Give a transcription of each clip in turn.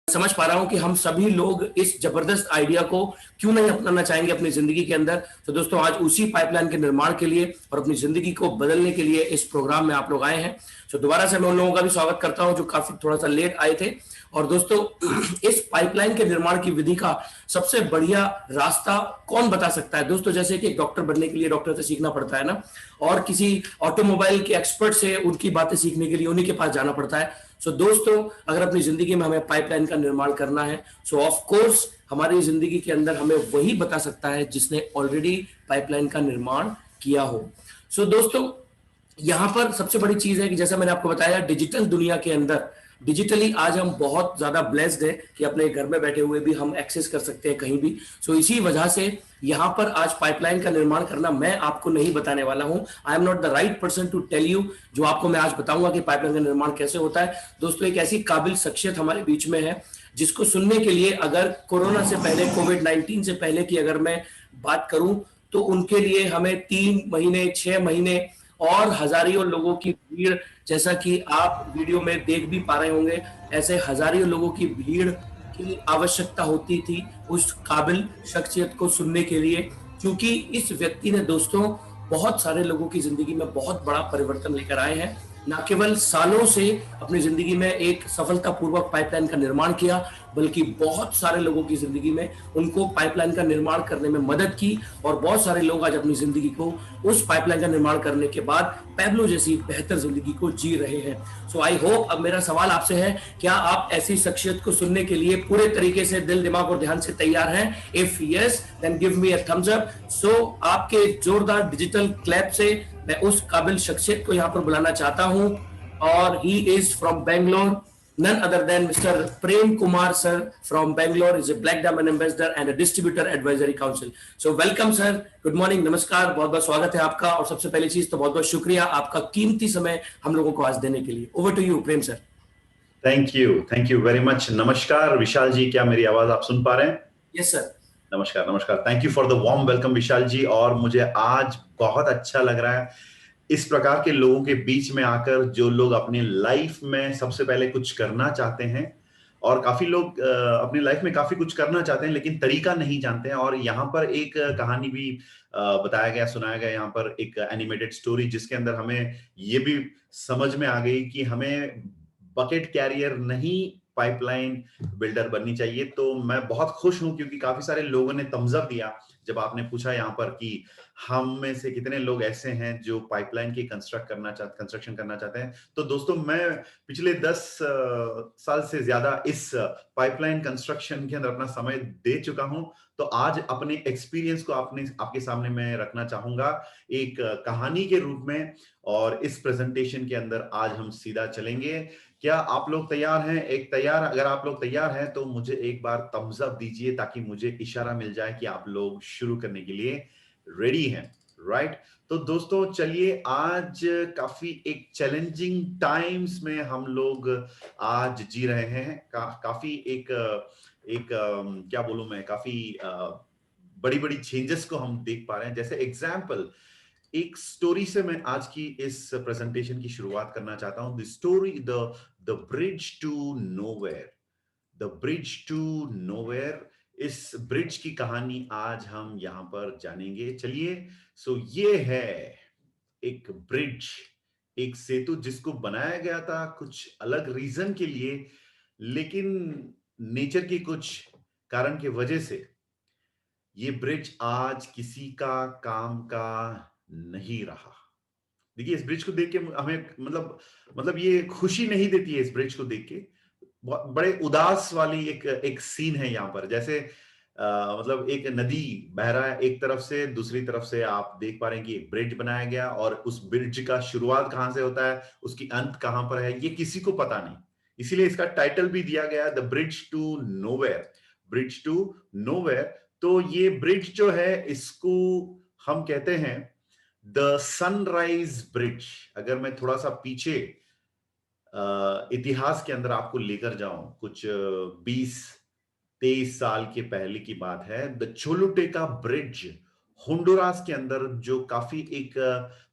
समझ पा रहा हूं कि हम सभी लोग इस जबरदस्त आइडिया को क्यों नहीं अपनाना चाहेंगे अपनी जिंदगी के अंदर। तो दोस्तों, आज उसी पाइपलाइन के निर्माण के लिए और अपनी जिंदगी को बदलने के लिए इस प्रोग्राम में आप लोग आए हैं। तो दोबारा से मैं उन लोगों का भी स्वागत करता हूं जो काफी थोड़ा सा लेट आए थे। और दोस्तों, इस पाइपलाइन के निर्माण की विधि का सबसे बढ़िया रास्ता कौन बता सकता है? दोस्तों, जैसे कि एक डॉक्टर बनने के लिए डॉक्टर से सीखना पड़ता है ना, और किसी ऑटोमोबाइल के एक्सपर्ट से उनकी बातें सीखने के लिए उन्हीं के पास जाना पड़ता है। सो दोस्तों, अगर अपनी जिंदगी में हमें पाइपलाइन का निर्माण करना है, सो ऑफ कोर्स हमारी जिंदगी के अंदर हमें वही बता सकता है जिसने ऑलरेडी पाइपलाइन का निर्माण किया हो। सो दोस्तों, यहां पर सबसे बड़ी चीज है कि जैसा मैंने आपको बताया, डिजिटल दुनिया के अंदर डिजिटली आज हम बहुत ज्यादा ब्लेस्ड हैं कि अपने घर में बैठे हुए भी हम एक्सेस कर सकते हैं कहीं भी। सो इसी वजह से यहां पर आज पाइपलाइन का निर्माण करना मैं आपको नहीं बताने वाला हूं। I am not the right person to tell you जो आपको मैं आज बताऊंगा कि पाइपलाइन का निर्माण कैसे होता है। दोस्तों, एक ऐसी काबिल शख्सियत हमारे बीच में है जिसको सुनने के लिए, अगर कोरोना से पहले, कोविड-19 से पहले की अगर मैं बात करूं, तो उनके लिए हमें 3 महीने, 6 महीने और हजारों लोगों की भीड़, जैसा कि आप वीडियो में देख भी पा रहे होंगे, ऐसे हजारों लोगों की भीड़ की आवश्यकता होती थी उस काबिल शख्सियत को सुनने के लिए, क्योंकि इस व्यक्ति ने दोस्तों बहुत सारे लोगों की जिंदगी में बहुत बड़ा परिवर्तन लेकर आए हैं। न केवल सालों से अपनी जिंदगी में एक सफलतापूर्वक पाइपलाइन का निर्माण किया, बल्कि बहुत सारे लोगों की जिंदगी में उनको पाइपलाइन का निर्माण करने में मदद की। और बहुत सारे लोग आज अपनी जिंदगी को उस पाइपलाइन का निर्माण करने के बाद पैब्लो जैसी बेहतर जिंदगी को जी रहे हैं। सो आई होप, अब मेरा सवाल आपसे है, क्या आप ऐसी शख्सियत को सुनने के लिए पूरे तरीके से दिल, दिमाग और ध्यान से तैयार हैं? If yes, then give me a thumbs up. So आपके जोरदार डिजिटल क्लैप से मैं उस काबिल शख्सियत को यहाँ पर बुलाना चाहता हूँ, और he is from Bangalore, none other than Mr. Prem Kumar sir from Bangalore. Is a Black Diamond Ambassador and a Distributor Advisory Council. So welcome sir, good morning, नमस्कार, बहुत बहुत स्वागत है आपका। और सबसे पहली चीज तो बहुत बहुत शुक्रिया आपका कीमती समय हम लोगों को आज देने के लिए। Over to you Prem sir. Thank you very much. नमस्कार विशाल जी, क्या मेरी आवाज आप सुन पा रहे हैं? Yes sir. नमस्कार। Thank you for the warm welcome Vishal ji. और मुझे आज बहुत अच्छा लग रहा है इस प्रकार के लोगों के बीच में आकर, जो लोग अपनी लाइफ में सबसे पहले कुछ करना चाहते हैं। और काफी लोग अपनी लाइफ में काफी कुछ करना चाहते हैं लेकिन तरीका नहीं जानते हैं। और यहाँ पर एक कहानी भी बताया गया, सुनाया गया, यहाँ पर एक एनिमेटेड स्टोरी जिसके अंदर हमें ये भी समझ में आ गई कि हमें बकेट कैरियर नहीं, पाइपलाइन बिल्डर बननी चाहिए। तो मैं बहुत खुश हूं क्योंकि काफी सारे लोगों ने थम्स अप दिया जब आपने पूछा यहाँ पर कि हम में से कितने लोग ऐसे हैं जो पाइपलाइन की कंस्ट्रक्शन करना चाहते हैं। तो दोस्तों, मैं पिछले 10 साल से ज्यादा इस पाइपलाइन कंस्ट्रक्शन के अंदर अपना समय दे चुका हूं। तो आज अपने एक्सपीरियंस को आपके सामने मैं रखना चाहूंगा एक कहानी के रूप में। और इस प्रेजेंटेशन के अंदर आज हम सीधा चलेंगे। क्या आप लोग तैयार हैं? अगर आप लोग तैयार हैं तो मुझे एक बार थम्स अप दीजिए ताकि मुझे इशारा मिल जाए कि आप लोग शुरू करने के लिए रेडी हैं, राइट? तो दोस्तों चलिए, आज काफी एक चैलेंजिंग टाइम्स में हम लोग आज जी रहे हैं। काफी एक क्या बोलूं मैं, काफी बड़ी बड़ी चेंजेस को हम देख पा रहे हैं। जैसे एग्जाम्पल, एक स्टोरी से मैं आज की इस प्रेजेंटेशन की शुरुआत करना चाहता हूं। The story, the bridge to nowhere. The bridge to nowhere, इस ब्रिज की कहानी आज हम यहां पर जानेंगे। चलिए, ये है एक ब्रिज, एक सेतु जिसको बनाया गया था कुछ अलग रीजन के लिए, लेकिन नेचर की कुछ कारण की वजह से ये ब्रिज आज किसी का काम का नहीं रहा। देखिए, इस ब्रिज को देख के हमें मतलब ये खुशी नहीं देती है। इस ब्रिज को देख के बड़े उदास वाली एक सीन है यहाँ पर। जैसे मतलब एक नदी बह रहा है एक तरफ से, दूसरी तरफ से आप देख पा रहे हैं कि एक ब्रिज बनाया गया, और उस ब्रिज का शुरुआत कहां से होता है, उसकी अंत कहां पर है, ये किसी को पता नहीं। इसीलिए इसका टाइटल भी दिया गया, the bridge to nowhere. Bridge to nowhere. तो ये ब्रिज जो है, इसको हम कहते हैं द सनराइज ब्रिज। अगर मैं थोड़ा सा पीछे इतिहास के अंदर आपको लेकर जाऊं, कुछ 20-23 साल के पहले की बात है। द चोलुटेका ब्रिज होंडुरास के अंदर, जो काफी एक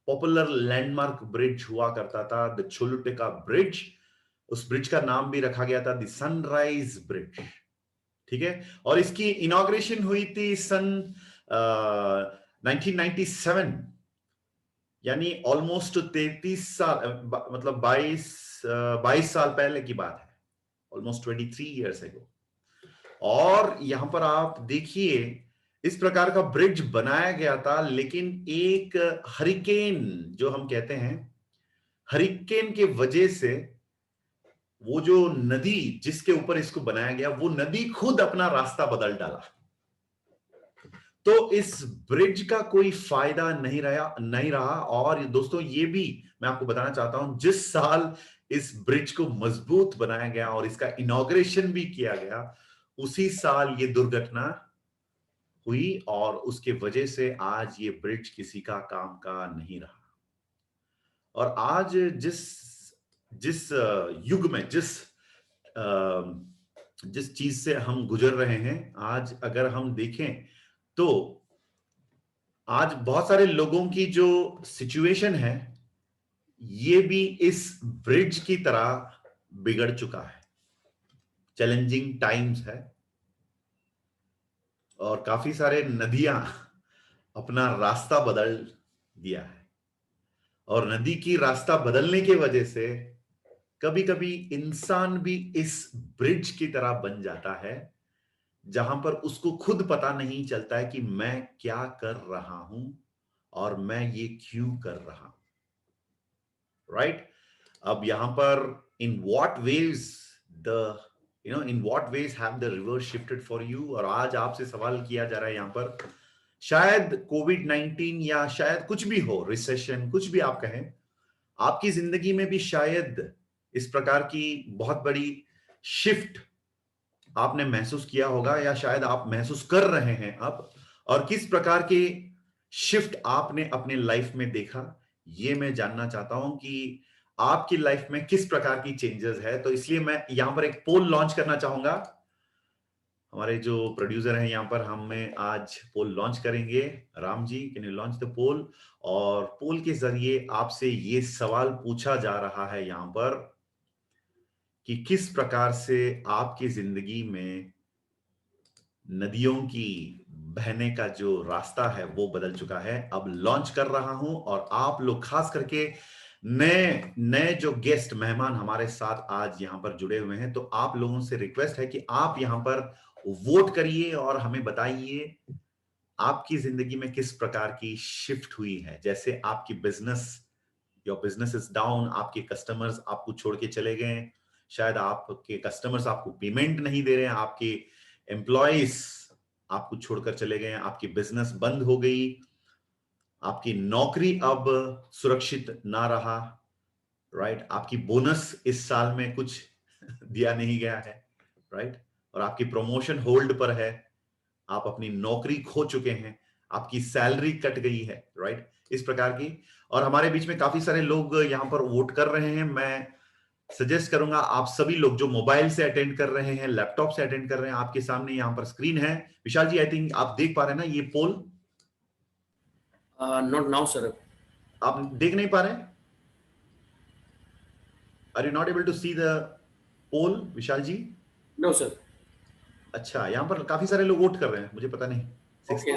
पॉपुलर लैंडमार्क ब्रिज हुआ करता था, द चोलुटेका ब्रिज। उस ब्रिज का नाम भी रखा गया था द सनराइज ब्रिज, ठीक है। और इसकी इनॉग्रेशन हुई थी सन 1997, यानी ऑलमोस्ट 33 साल, मतलब 22 साल पहले की बात है, ऑलमोस्ट 23 ईयर्स एगो। और यहां पर आप देखिए इस प्रकार का ब्रिज बनाया गया था, लेकिन एक हरिकेन जो हम कहते हैं, हरिकेन के वजह से वो जो नदी जिसके ऊपर इसको बनाया गया, वो नदी खुद अपना रास्ता बदल डाला। तो इस ब्रिज का कोई फायदा नहीं रहा। और दोस्तों ये भी मैं आपको बताना चाहता हूं, जिस साल इस ब्रिज को मजबूत बनाया गया और इसका इनॉग्रेशन भी किया गया, उसी साल ये दुर्घटना हुई और उसके वजह से आज ये ब्रिज किसी का काम का नहीं रहा। और आज जिस जिस युग में जिस चीज से हम गुजर रहे हैं, आज अगर हम देखें तो आज बहुत सारे लोगों की जो सिचुएशन है, ये भी इस ब्रिज की तरह बिगड़ चुका है। चैलेंजिंग टाइम्स है और काफी सारे नदियां अपना रास्ता बदल दिया है। और नदी की रास्ता बदलने की वजह से कभी कभी इंसान भी इस ब्रिज की तरह बन जाता है, जहां पर उसको खुद पता नहीं चलता है कि मैं क्या कर रहा हूं और मैं ये क्यों कर रहा हूं, राइट। अब यहां पर in what ways the in what ways have the river shifted for you, और आज आपसे सवाल किया जा रहा है यहां पर, शायद कोविड-19 या शायद कुछ भी हो, रिसेशन, कुछ भी आप कहें, आपकी जिंदगी में भी शायद इस प्रकार की बहुत बड़ी शिफ्ट आपने महसूस किया होगा, या शायद आप महसूस कर रहे हैं अब। और किस प्रकार के शिफ्ट आपने अपने लाइफ में देखा, ये मैं जानना चाहता हूं कि आपकी लाइफ में किस प्रकार की चेंजेस है। तो इसलिए मैं यहां पर एक पोल लॉन्च करना चाहूंगा। हमारे जो प्रोड्यूसर हैं यहां पर, हमें आज पोल लॉन्च करेंगे। Ram ji, can you launch the पोल। और पोल के जरिए आपसे ये सवाल पूछा जा रहा है यहां पर कि किस प्रकार से आपकी जिंदगी में नदियों की बहने का जो रास्ता है वो बदल चुका है। अब लॉन्च कर रहा हूं और आप लोग खास करके नए नए जो गेस्ट मेहमान हमारे साथ आज यहां पर जुड़े हुए हैं, तो आप लोगों से रिक्वेस्ट है कि आप यहां पर वोट करिए और हमें बताइए आपकी जिंदगी में किस प्रकार की शिफ्ट हुई है। जैसे आपकी business, your business is down, आपके कस्टमर्स आपको छोड़ के चले गए, शायद आपके कस्टमर्स आपको पेमेंट नहीं दे रहे हैं, आपके एम्प्लॉइज आपको छोड़कर चले गए, आपकी बिजनेस बंद हो गई, आपकी नौकरी अब सुरक्षित ना रहा, राइट। आपकी बोनस इस साल में कुछ दिया नहीं गया है, राइट। और आपकी प्रमोशन होल्ड पर है, आप अपनी नौकरी खो चुके हैं, आपकी सैलरी कट गई है, राइट, इस प्रकार की। और हमारे बीच में काफी सारे लोग यहां पर वोट कर रहे हैं। मैं सजेस्ट करूंगा आप सभी लोग जो मोबाइल से अटेंड कर रहे हैं, लैपटॉप से अटेंड कर रहे हैं, आपके सामने यहां पर स्क्रीन है। विशाल जी, आई थिंक आप देख पा रहे हैं ना ये पोल? Not now sir. आप देख नहीं पा रहे? Are you not able to see the pole, Vishal ji? No sir. अच्छा, यहां पर काफी सारे लोग वोट कर रहे हैं, मुझे पता नहीं। ओके।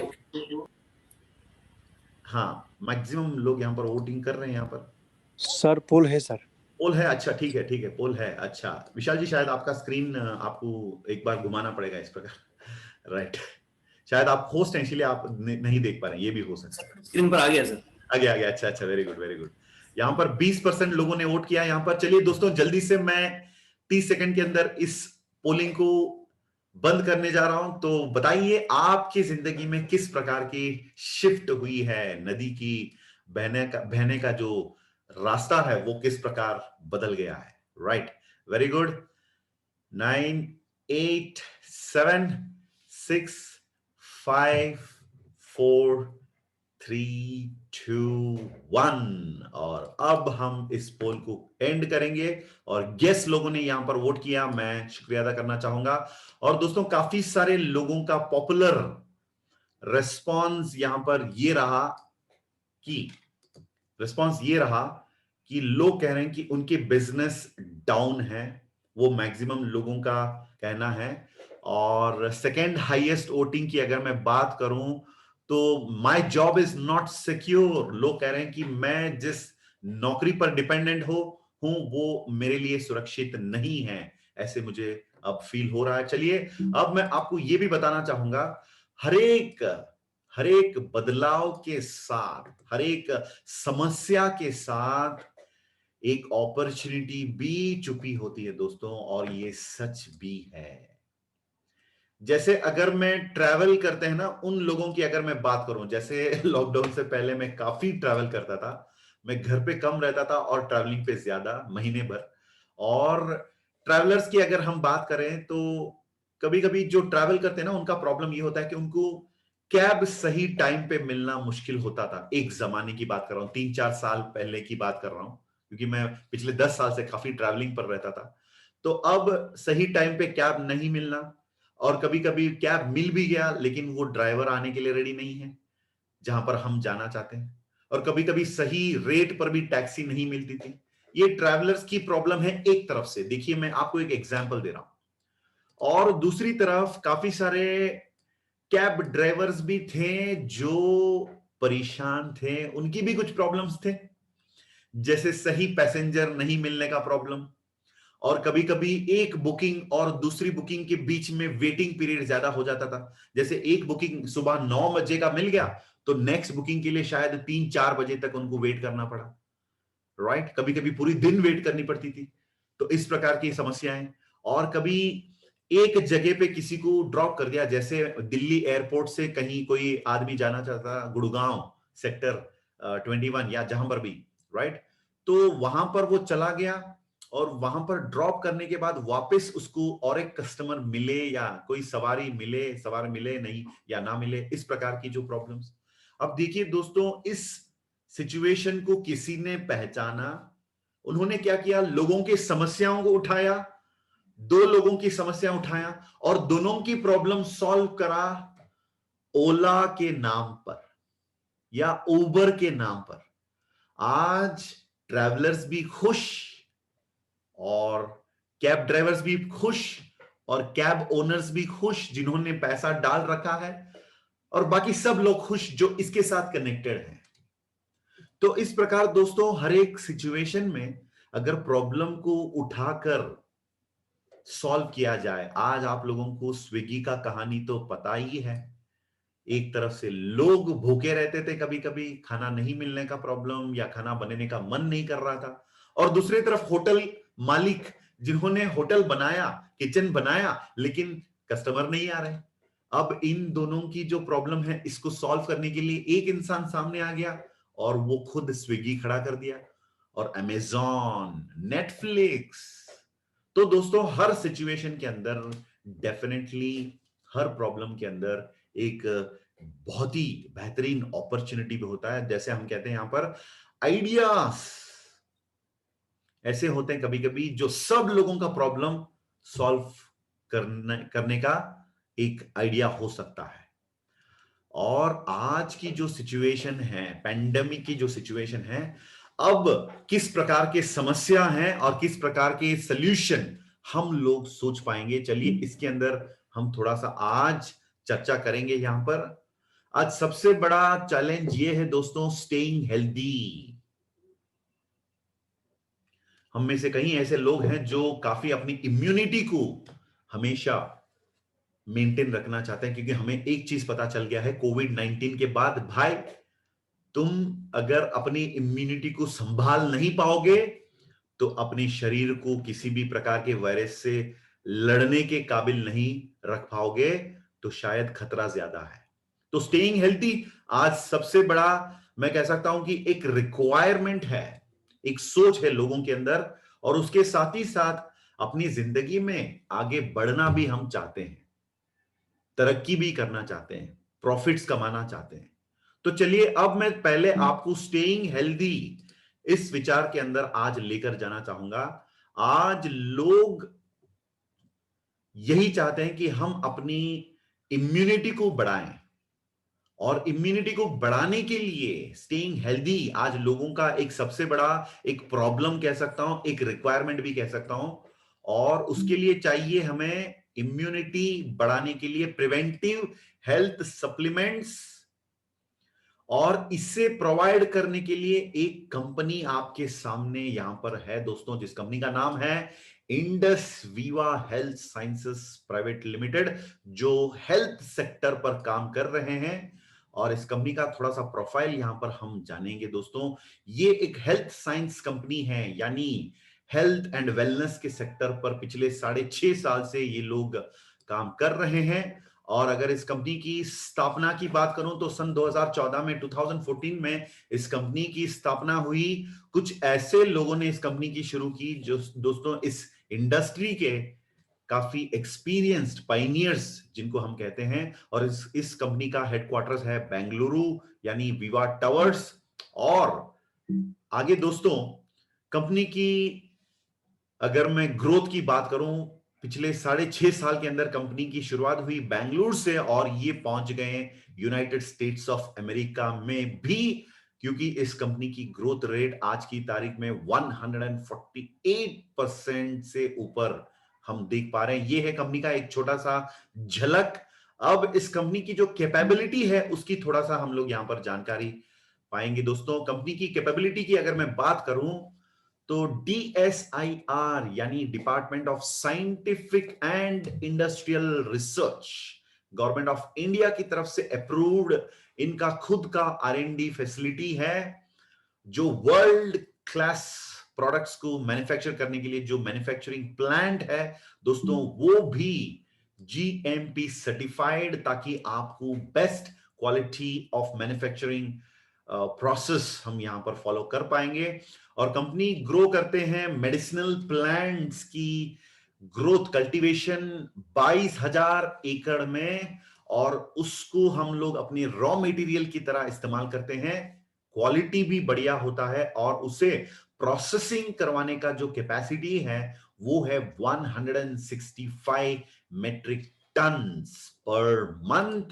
हाँ, मैक्सिमम लोग यहां पर वोटिंग कर रहे हैं यहां पर। सर पोल है सर। पोल है, अच्छा ठीक है, ठीक है, पोल है। अच्छा विशाल जी, शायद आपका स्क्रीन आपको एक बार घुमाना पड़ेगा इस प्रकार, राइट। शायद आप होस्ट हैं इसलिए आप नहीं देख पा रहे हैं, ये भी हो सकता है। स्क्रीन पर आ गया सर। आ गया, आ गया, अच्छा अच्छा, वेरी गुड वेरी गुड। यहाँ पर 20% लोगों ने वोट किया यहाँ पर। चलिए दोस्तों, जल्दी से मैं 30 सेकंड के अंदर इस पोलिंग को बंद करने जा रहा हूं। तो बताइए आपकी जिंदगी में किस प्रकार की शिफ्ट हुई है, नदी की बहने का जो रास्ता है वो किस प्रकार बदल गया है, राइट। Very good. 9, 8, 7, 6, 5, 4, 3, 2, 1। और अब हम इस पोल को एंड करेंगे। और गेस्ट लोगों ने यहां पर वोट किया, मैं शुक्रिया अदा करना चाहूंगा। और दोस्तों, काफी सारे लोगों का पॉपुलर रेस्पॉन्स यहां पर ये रहा कि लोग कह रहे हैं कि उनके बिजनेस डाउन है, वो मैक्सिमम लोगों का कहना है। और सेकेंड हाईएस्ट वोटिंग की अगर मैं बात करूं तो my job is not secure, लोग कह रहे हैं कि मैं जिस नौकरी पर डिपेंडेंट हूं वो मेरे लिए सुरक्षित नहीं है, ऐसे मुझे अब फील हो रहा है। चलिए अब मैं आपको ये भी बताना चाहूंगा, हरेक हरेक बदलाव के साथ, हरेक समस्या के साथ एक अपॉर्चुनिटी भी छुपी होती है दोस्तों, और ये सच भी है। जैसे अगर मैं ट्रैवल करते हैं ना उन लोगों की अगर मैं बात करूं, जैसे लॉकडाउन से पहले मैं काफी ट्रैवल करता था, मैं घर पे कम रहता था और ट्रैवलिंग पे ज्यादा, महीने भर। और ट्रैवलर्स की अगर हम बात करें तो कभी कभी जो ट्रैवल करते हैं ना उनका प्रॉब्लम ये होता है कि उनको कैब सही टाइम पे मिलना मुश्किल होता था। एक जमाने की बात कर रहा हूं, 3-4 साल पहले की बात कर रहा हूं, क्योंकि मैं पिछले 10 साल से काफी ट्रैवलिंग पर रहता था। तो अब सही टाइम पे कैब नहीं मिलना, और कभी कभी कैब मिल भी गया लेकिन वो ड्राइवर आने के लिए रेडी नहीं है जहां पर हम जाना चाहते हैं, और कभी कभी सही रेट पर भी टैक्सी नहीं मिलती थी। ये ट्रैवलर्स की प्रॉब्लम है एक तरफ से। देखिए मैं आपको एक एग्जांपल दे रहा हूं, और दूसरी तरफ काफी सारे कैब ड्राइवर्स भी थे जो परेशान थे, उनकी भी कुछ प्रॉब्लम्स थे, जैसे सही पैसेंजर नहीं मिलने का प्रॉब्लम, और कभी कभी एक बुकिंग और दूसरी बुकिंग के बीच में वेटिंग पीरियड ज्यादा हो जाता था। जैसे एक बुकिंग सुबह 9 बजे का मिल गया तो नेक्स्ट बुकिंग के लिए शायद 3-4 बजे तक उनको वेट करना पड़ा, राइट। कभी कभी पूरी दिन वेट करनी पड़ती थी। तो इस प्रकार की समस्याएं। और कभी एक जगह पे किसी को ड्रॉप कर दिया, जैसे दिल्ली एयरपोर्ट से कहीं कोई आदमी जाना चाहता, गुड़गांव सेक्टर 21 या जहां पर भी, राइट। तो वहां पर वो चला गया, और वहां पर ड्रॉप करने के बाद वापस उसको और एक कस्टमर मिले या कोई सवारी मिले नहीं या ना मिले, इस प्रकार की जो प्रॉब्लम्स। अब देखिए दोस्तों, इस सिचुएशन को किसी ने पहचाना, उन्होंने क्या किया, लोगों की समस्याओं को उठाया, दो लोगों की समस्या उठाया और दोनों की प्रॉब्लम सॉल्व करा, ओला के नाम पर या उबर के नाम पर। आज ट्रैवलर्स भी खुश, और कैब ड्राइवर्स भी खुश, और कैब ओनर्स भी खुश जिन्होंने पैसा डाल रखा है, और बाकी सब लोग खुश जो इसके साथ कनेक्टेड हैं। तो इस प्रकार दोस्तों, हर एक सिचुएशन में अगर प्रॉब्लम को उठाकर सॉल्व किया जाए, आज आप लोगों को स्विगी का कहानी तो पता ही है। एक तरफ से लोग भूखे रहते थे, कभी कभी खाना नहीं मिलने का प्रॉब्लम या खाना बनाने का मन नहीं कर रहा था, और दूसरी तरफ होटल मालिक जिन्होंने होटल बनाया, किचन बनाया, लेकिन कस्टमर नहीं आ रहे। अब इन दोनों की जो प्रॉब्लम है, इसको सॉल्व करने के लिए एक इंसान सामने आ गया, और वो खुद स्विगी खड़ा कर दिया, और अमेजॉन, नेटफ्लिक्स। तो दोस्तों, हर सिचुएशन के अंदर डेफिनेटली, हर प्रॉब्लम के अंदर एक बहुत ही बेहतरीन अपॉर्चुनिटी भी होता है। जैसे हम कहते हैं यहां पर आइडियाज ऐसे होते हैं कभी कभी जो सब लोगों का प्रॉब्लम सॉल्व करने का एक आइडिया हो सकता है। और आज की जो सिचुएशन है, पैंडेमिक की जो सिचुएशन है, अब किस प्रकार के समस्या हैं और किस प्रकार के सॉल्यूशन हम लोग सोच पाएंगे, चलिए इसके अंदर हम थोड़ा सा आज चर्चा करेंगे। यहां पर आज सबसे बड़ा चैलेंज ये है दोस्तों, स्टेइंग हेल्दी। हम में से कई ऐसे लोग हैं जो काफी अपनी इम्यूनिटी को हमेशा मेंटेन रखना चाहते हैं, क्योंकि हमें एक चीज पता चल गया है कोविड-19 के बाद, भाई तुम अगर अपनी इम्यूनिटी को संभाल नहीं पाओगे तो अपने शरीर को किसी भी प्रकार के वायरस से लड़ने के काबिल नहीं रख पाओगे, तो शायद खतरा ज्यादा है। तो स्टेइंग हेल्थी आज सबसे बड़ा, मैं कह सकता हूं कि एक रिक्वायरमेंट है, एक सोच है लोगों के अंदर, और उसके साथ ही साथ अपनी जिंदगी में आगे बढ़ना भी हम चाहते हैं, तरक्की भी करना चाहते हैं, प्रॉफिट्स कमाना चाहते हैं। तो चलिए अब मैं पहले आपको स्टेइंग हेल्दी इस विचार के अंदर आज लेकर जाना चाहूंगा। आज लोग यही चाहते हैं कि हम अपनी इम्यूनिटी को बढ़ाएं, और इम्यूनिटी को बढ़ाने के लिए स्टेइंग हेल्दी आज लोगों का एक सबसे बड़ा एक प्रॉब्लम कह सकता हूं, एक रिक्वायरमेंट भी कह सकता हूं। और उसके लिए चाहिए हमें इम्यूनिटी बढ़ाने के लिए प्रिवेंटिव हेल्थ सप्लीमेंट्स, और इससे प्रोवाइड करने के लिए एक कंपनी आपके सामने यहां पर है दोस्तों, जिस कंपनी का नाम है Indus Viva health sciences private limited, जो हेल्थ सेक्टर पर काम कर रहे हैं। और इस कंपनी का थोड़ा सा प्रोफाइल यहां पर हम जानेंगे दोस्तों। ये एक हेल्थ साइंस कंपनी है, यानी हेल्थ एंड वेलनेस के सेक्टर पर पिछले 6.5 साल से ये लोग काम कर रहे हैं। और अगर इस कंपनी की स्थापना की बात करूं तो सन 2014 में 2014 में इस कंपनी की स्थापना हुई। कुछ ऐसे लोगों ने इस कंपनी की शुरू की जो दोस्तों इस इंडस्ट्री के काफी एक्सपीरियंस्ड पाइनियर्स जिनको हम कहते हैं। और इस कंपनी का हेडक्वार्टर्स है बेंगलुरु, यानी विवा टावर्स। और आगे दोस्तों कंपनी की अगर मैं ग्रोथ की बात करूं, पिछले 6.5 साल के अंदर कंपनी की शुरुआत हुई बेंगलुरु से और ये पहुंच गए यूनाइटेड स्टेट्स ऑफ अमेरिका में भी, क्योंकि इस कंपनी की ग्रोथ रेट आज की तारीख में 148% से ऊपर हम देख पा रहे हैं। ये है कंपनी का एक छोटा सा झलक। अब इस कंपनी की जो कैपेबिलिटी है उसकी थोड़ा सा हम लोग यहां पर जानकारी पाएंगे दोस्तों। कंपनी की कैपेबिलिटी की अगर मैं बात करूं तो DSIR यानी department of scientific and industrial research, government of India की तरफ से अप्रूव्ड इनका खुद का R&D फैसिलिटी है, जो वर्ल्ड क्लास प्रोडक्ट्स को मैन्युफैक्चर करने के लिए जो मैन्युफैक्चरिंग प्लांट है दोस्तों, वो भी GMP सर्टिफाइड, ताकि आपको best quality of manufacturing process हम यहां पर फॉलो कर पाएंगे। और कंपनी ग्रो करते हैं मेडिसिनल प्लांट्स की ग्रोथ कल्टीवेशन 22,000 एकड़ में, और उसको हम लोग अपनी रॉ मटेरियल की तरह इस्तेमाल करते हैं। क्वालिटी भी बढ़िया होता है और उसे प्रोसेसिंग करवाने का जो कैपेसिटी है वो है 165 मेट्रिक टन्स पर मंथ।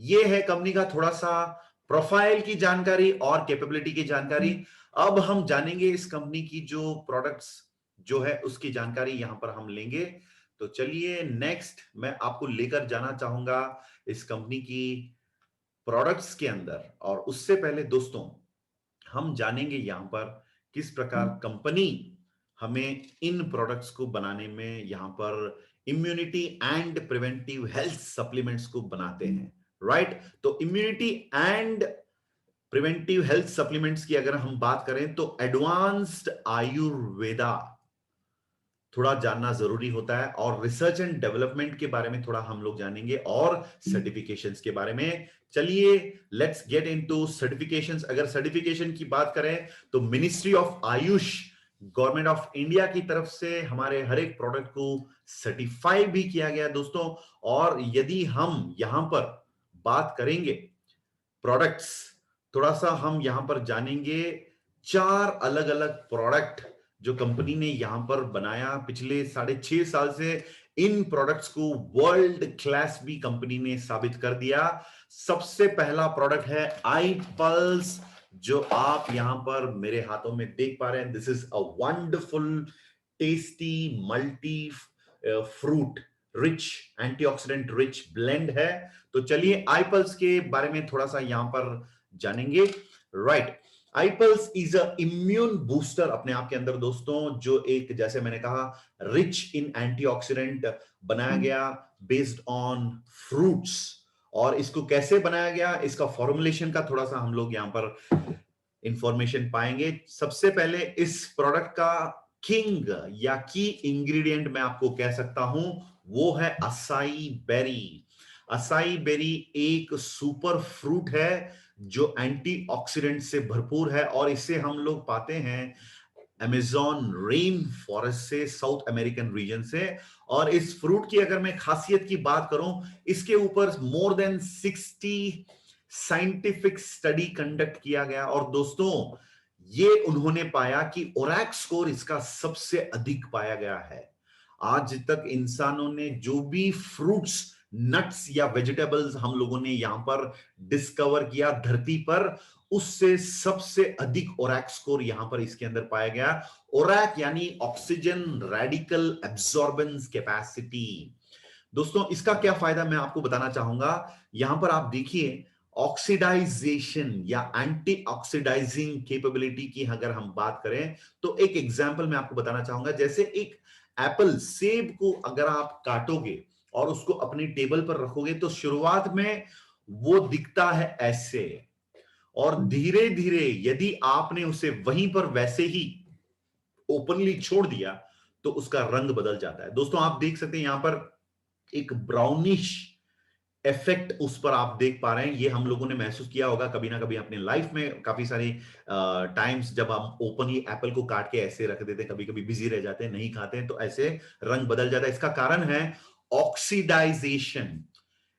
ये है कंपनी का थोड़ा सा प्रोफाइल की जानकारी और कैपेबिलिटी की जानकारी। अब हम जानेंगे इस कंपनी की जो प्रोडक्ट्स जो है उसकी जानकारी यहां पर हम लेंगे। तो चलिए नेक्स्ट मैं आपको लेकर जाना चाहूंगा इस कंपनी की प्रोडक्ट्स के अंदर। और उससे पहले दोस्तों हम जानेंगे यहां पर किस प्रकार कंपनी हमें इन प्रोडक्ट्स को बनाने में यहां पर immunity and preventive health supplements को बनाते हैं, राइट। तो immunity and preventive health supplements की अगर हम बात करें तो एडवांस्ड आयुर्वेदा थोड़ा जानना जरूरी होता है, और रिसर्च एंड डेवलपमेंट के बारे में थोड़ा हम लोग जानेंगे और सर्टिफिकेशंस के बारे में। चलिए लेट्स गेट इनटू सर्टिफिकेशंस। अगर सर्टिफिकेशन की बात करें तो ministry of Ayush, government of India की तरफ से हमारे हर एक प्रोडक्ट को सर्टिफाई भी किया गया दोस्तों। और यदि हम यहां पर बात करेंगे प्रोडक्ट्स, थोड़ा सा हम यहां पर जानेंगे 4 अलग अलग प्रोडक्ट जो कंपनी ने यहां पर बनाया पिछले 6.5 साल से। इन प्रोडक्ट्स को वर्ल्ड क्लास भी कंपनी ने साबित कर दिया। सबसे पहला प्रोडक्ट है आई पल्स, जो आप यहां पर मेरे हाथों में देख पा रहे हैं। This is a wonderful tasty multi fruit rich antioxidant rich blend है। तो चलिए आई पल्स के बारे में थोड़ा सा यहां पर जानेंगे, right. IPulse is a immune booster अपने आप के अंदर दोस्तों, जो एक जैसे मैंने कहा रिच इन एंटीऑक्सीडेंट बनाया गया बेस्ड ऑन फ्रूट्स। और इसको कैसे बनाया गया, इसका फॉर्मुलेशन का थोड़ा सा हम लोग यहां पर इंफॉर्मेशन पाएंगे। सबसे पहले इस प्रोडक्ट का किंग या की इंग्रेडिएंट मैं आपको कह सकता हूं वो है असाई बेरी। असाई बेरी एक सुपर फ्रूट है जो एंटीऑक्सीडेंट से भरपूर है, और इसे हम लोग पाते हैं अमेज़न रेन फॉरेस्ट से, साउथ अमेरिकन रीजन से। और इस फ्रूट की अगर मैं खासियत की बात करूं, इसके ऊपर more than 60 scientific study conduct किया गया, और दोस्तों ये उन्होंने पाया कि ओरैक स्कोर इसका सबसे अधिक पाया गया है। आज तक इंसानों ने जो भी फ्रूट्स नट्स या वेजिटेबल्स हम लोगों ने यहां पर डिस्कवर किया धरती पर, उससे सबसे अधिक ओरैक स्कोर यहां पर इसके अंदर पाया गया। ओरैक यानी ऑक्सीजन रेडिकल एब्जॉर्बेंस कैपेसिटी। दोस्तों इसका क्या फायदा मैं आपको बताना चाहूंगा। यहां पर आप देखिए ऑक्सीडाइजेशन या एंटी ऑक्सीडाइजिंग कैपेबिलिटी की अगर हम बात करें तो एक एग्जांपल मैं आपको बताना चाहूंगा। जैसे एक एप्पल, सेब को अगर आप काटोगे और उसको अपनी टेबल पर रखोगे तो शुरुआत में वो दिखता है ऐसे, और धीरे धीरे यदि आपने उसे वहीं पर वैसे ही ओपनली छोड़ दिया तो उसका रंग बदल जाता है। दोस्तों आप देख सकते हैं यहां पर एक ब्राउनिश इफेक्ट उस पर आप देख पा रहे हैं। ये हम लोगों ने महसूस किया होगा कभी ना कभी अपने लाइफ में, काफी सारी टाइम्स जब हम ओपन ही एप्पल को काट के ऐसे रख देते हैं, कभी कभी बिजी रह जाते हैं, नहीं खाते हैं, तो ऐसे रंग बदल जाता है। इसका कारण है ऑक्सीडाइजेशन।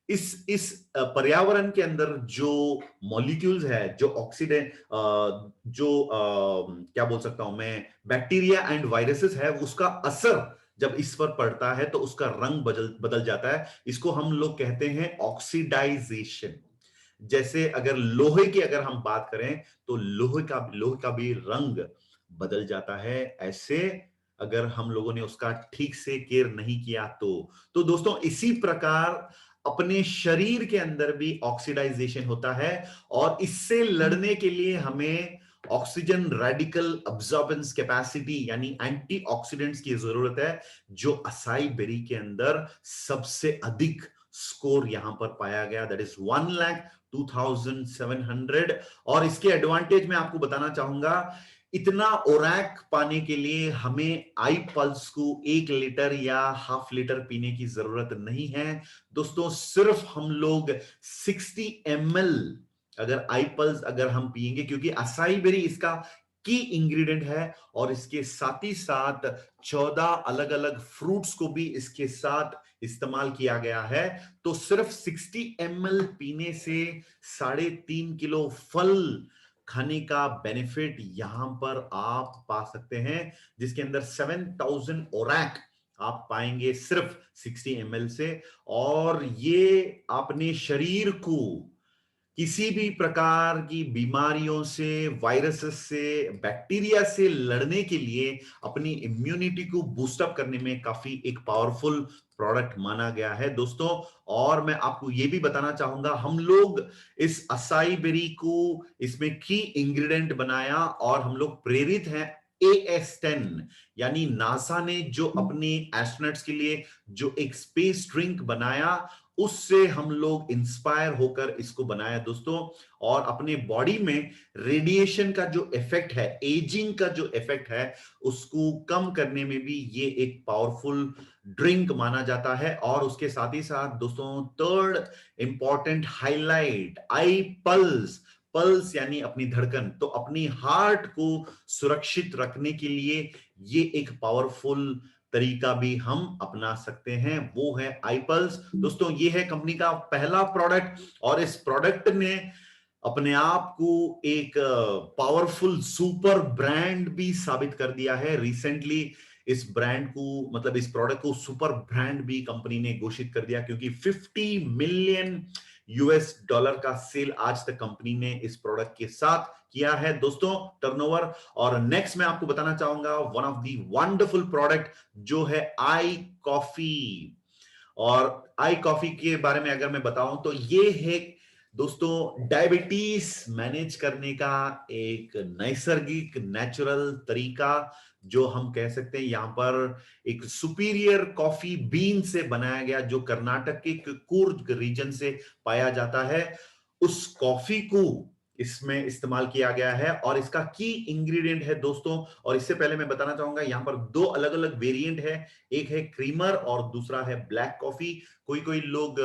इस पर्यावरण के अंदर जो मॉलिक्यूल्स है, जो ऑक्सीडेंट, क्या बोल सकता हूं मैं, बैक्टीरिया एंड वायरसेस है, उसका असर जब इस पर पड़ता है तो उसका रंग बदल बदल जाता है। इसको हम लोग कहते हैं ऑक्सीडाइजेशन। जैसे अगर लोहे की अगर हम बात करें तो लोहे का भी रंग बदल जाता है ऐसे, अगर हम लोगों ने उसका ठीक से केयर नहीं किया तो दोस्तों इसी प्रकार अपने शरीर के अंदर भी ऑक्सीडाइजेशन होता है, और इससे लड़ने के लिए हमें ऑक्सीजन रेडिकल अब्जॉर्बेंस कैपेसिटी यानी एंटीऑक्सीडेंट्स की जरूरत है, जो असाई बेरी के अंदर सबसे अधिक स्कोर यहां पर पाया गया, दैट इज 1,02,700। और इसके एडवांटेज मैं आपको बताना चाहूंगा। इतना ओरैक पाने के लिए हमें आई पल्स को 1 लीटर या हाफ लीटर पीने की जरूरत नहीं है दोस्तों। सिर्फ हम लोग 60 ml अगर आई पल्स अगर हम पिएंगे, क्योंकि असाई बेरी इसका की इंग्रेडिएंट है, और इसके साथ ही साथ 14 अलग अलग फ्रूट्स को भी इसके साथ इस्तेमाल किया गया है। तो सिर्फ 60 ml पीने से 3.5 किलो फल खाने का बेनिफिट यहां पर आप पा सकते हैं, जिसके अंदर 7,000 ओरैक आप पाएंगे सिर्फ 60 ml से। और ये अपने शरीर को किसी भी प्रकार की बीमारियों से, वायरसेस से, बैक्टीरिया से लड़ने के लिए अपनी इम्यूनिटी को बूस्टअप करने में काफी एक पावरफुल प्रोडक्ट माना गया है दोस्तों। और मैं आपको यह भी बताना चाहूंगा, हम लोग इस असाई बेरी को इसमें की इंग्रेडिएंट बनाया, और हम लोग प्रेरित हैं AS10 यानी नासा ने जो अपने एस्ट्रोनॉट्स के लिए जो एक स्पेस ड्रिंक बनाया, उससे हम लोग इंस्पायर होकर इसको बनाया दोस्तों। और अपने बॉडी में रेडिएशन का जो इफेक्ट है, एजिंग का जो इफेक्ट है, उसको कम करने में भी ये एक पावरफुल ड्रिंक माना जाता है। और उसके साथ ही साथ दोस्तों थर्ड इंपॉर्टेंट हाईलाइट, आई पल्स। पल्स यानी अपनी धड़कन, तो अपनी हार्ट को सुरक्षित रखने के लिए ये एक पावरफुल तरीका भी हम अपना सकते हैं, वो है आई पल्स। दोस्तों ये है कंपनी का पहला प्रोडक्ट, और इस प्रोडक्ट ने अपने आप को एक पावरफुल सुपर ब्रांड भी साबित कर दिया है। रिसेंटली इस ब्रांड को, मतलब इस प्रोडक्ट को सुपर ब्रांड भी कंपनी ने घोषित कर दिया, क्योंकि $50 मिलियन का सेल आज तक कंपनी ने इस प्रोडक्ट के साथ किया है दोस्तों, टर्नओवर। और नेक्स्ट मैं आपको बताना चाहूंगा one of the wonderful product जो है आई कॉफी। और आई कॉफी के बारे में अगर मैं बताऊं तो ये है दोस्तों डायबिटीज मैनेज करने का एक नैसर्गिक नेचुरल तरीका, जो हम कह सकते हैं यहां पर एक सुपीरियर कॉफी बीन से बनाया गया, जो कर्नाटक के कूर्ग रीजन से पाया जाता है, उस कॉफी को इसमें इस्तेमाल किया गया है। और इसका की इंग्रेडिएंट है दोस्तों, और इससे पहले मैं बताना चाहूंगा यहां पर 2 अलग अलग वेरिएंट है, एक है क्रीमर और दूसरा है ब्लैक कॉफी। कोई लोग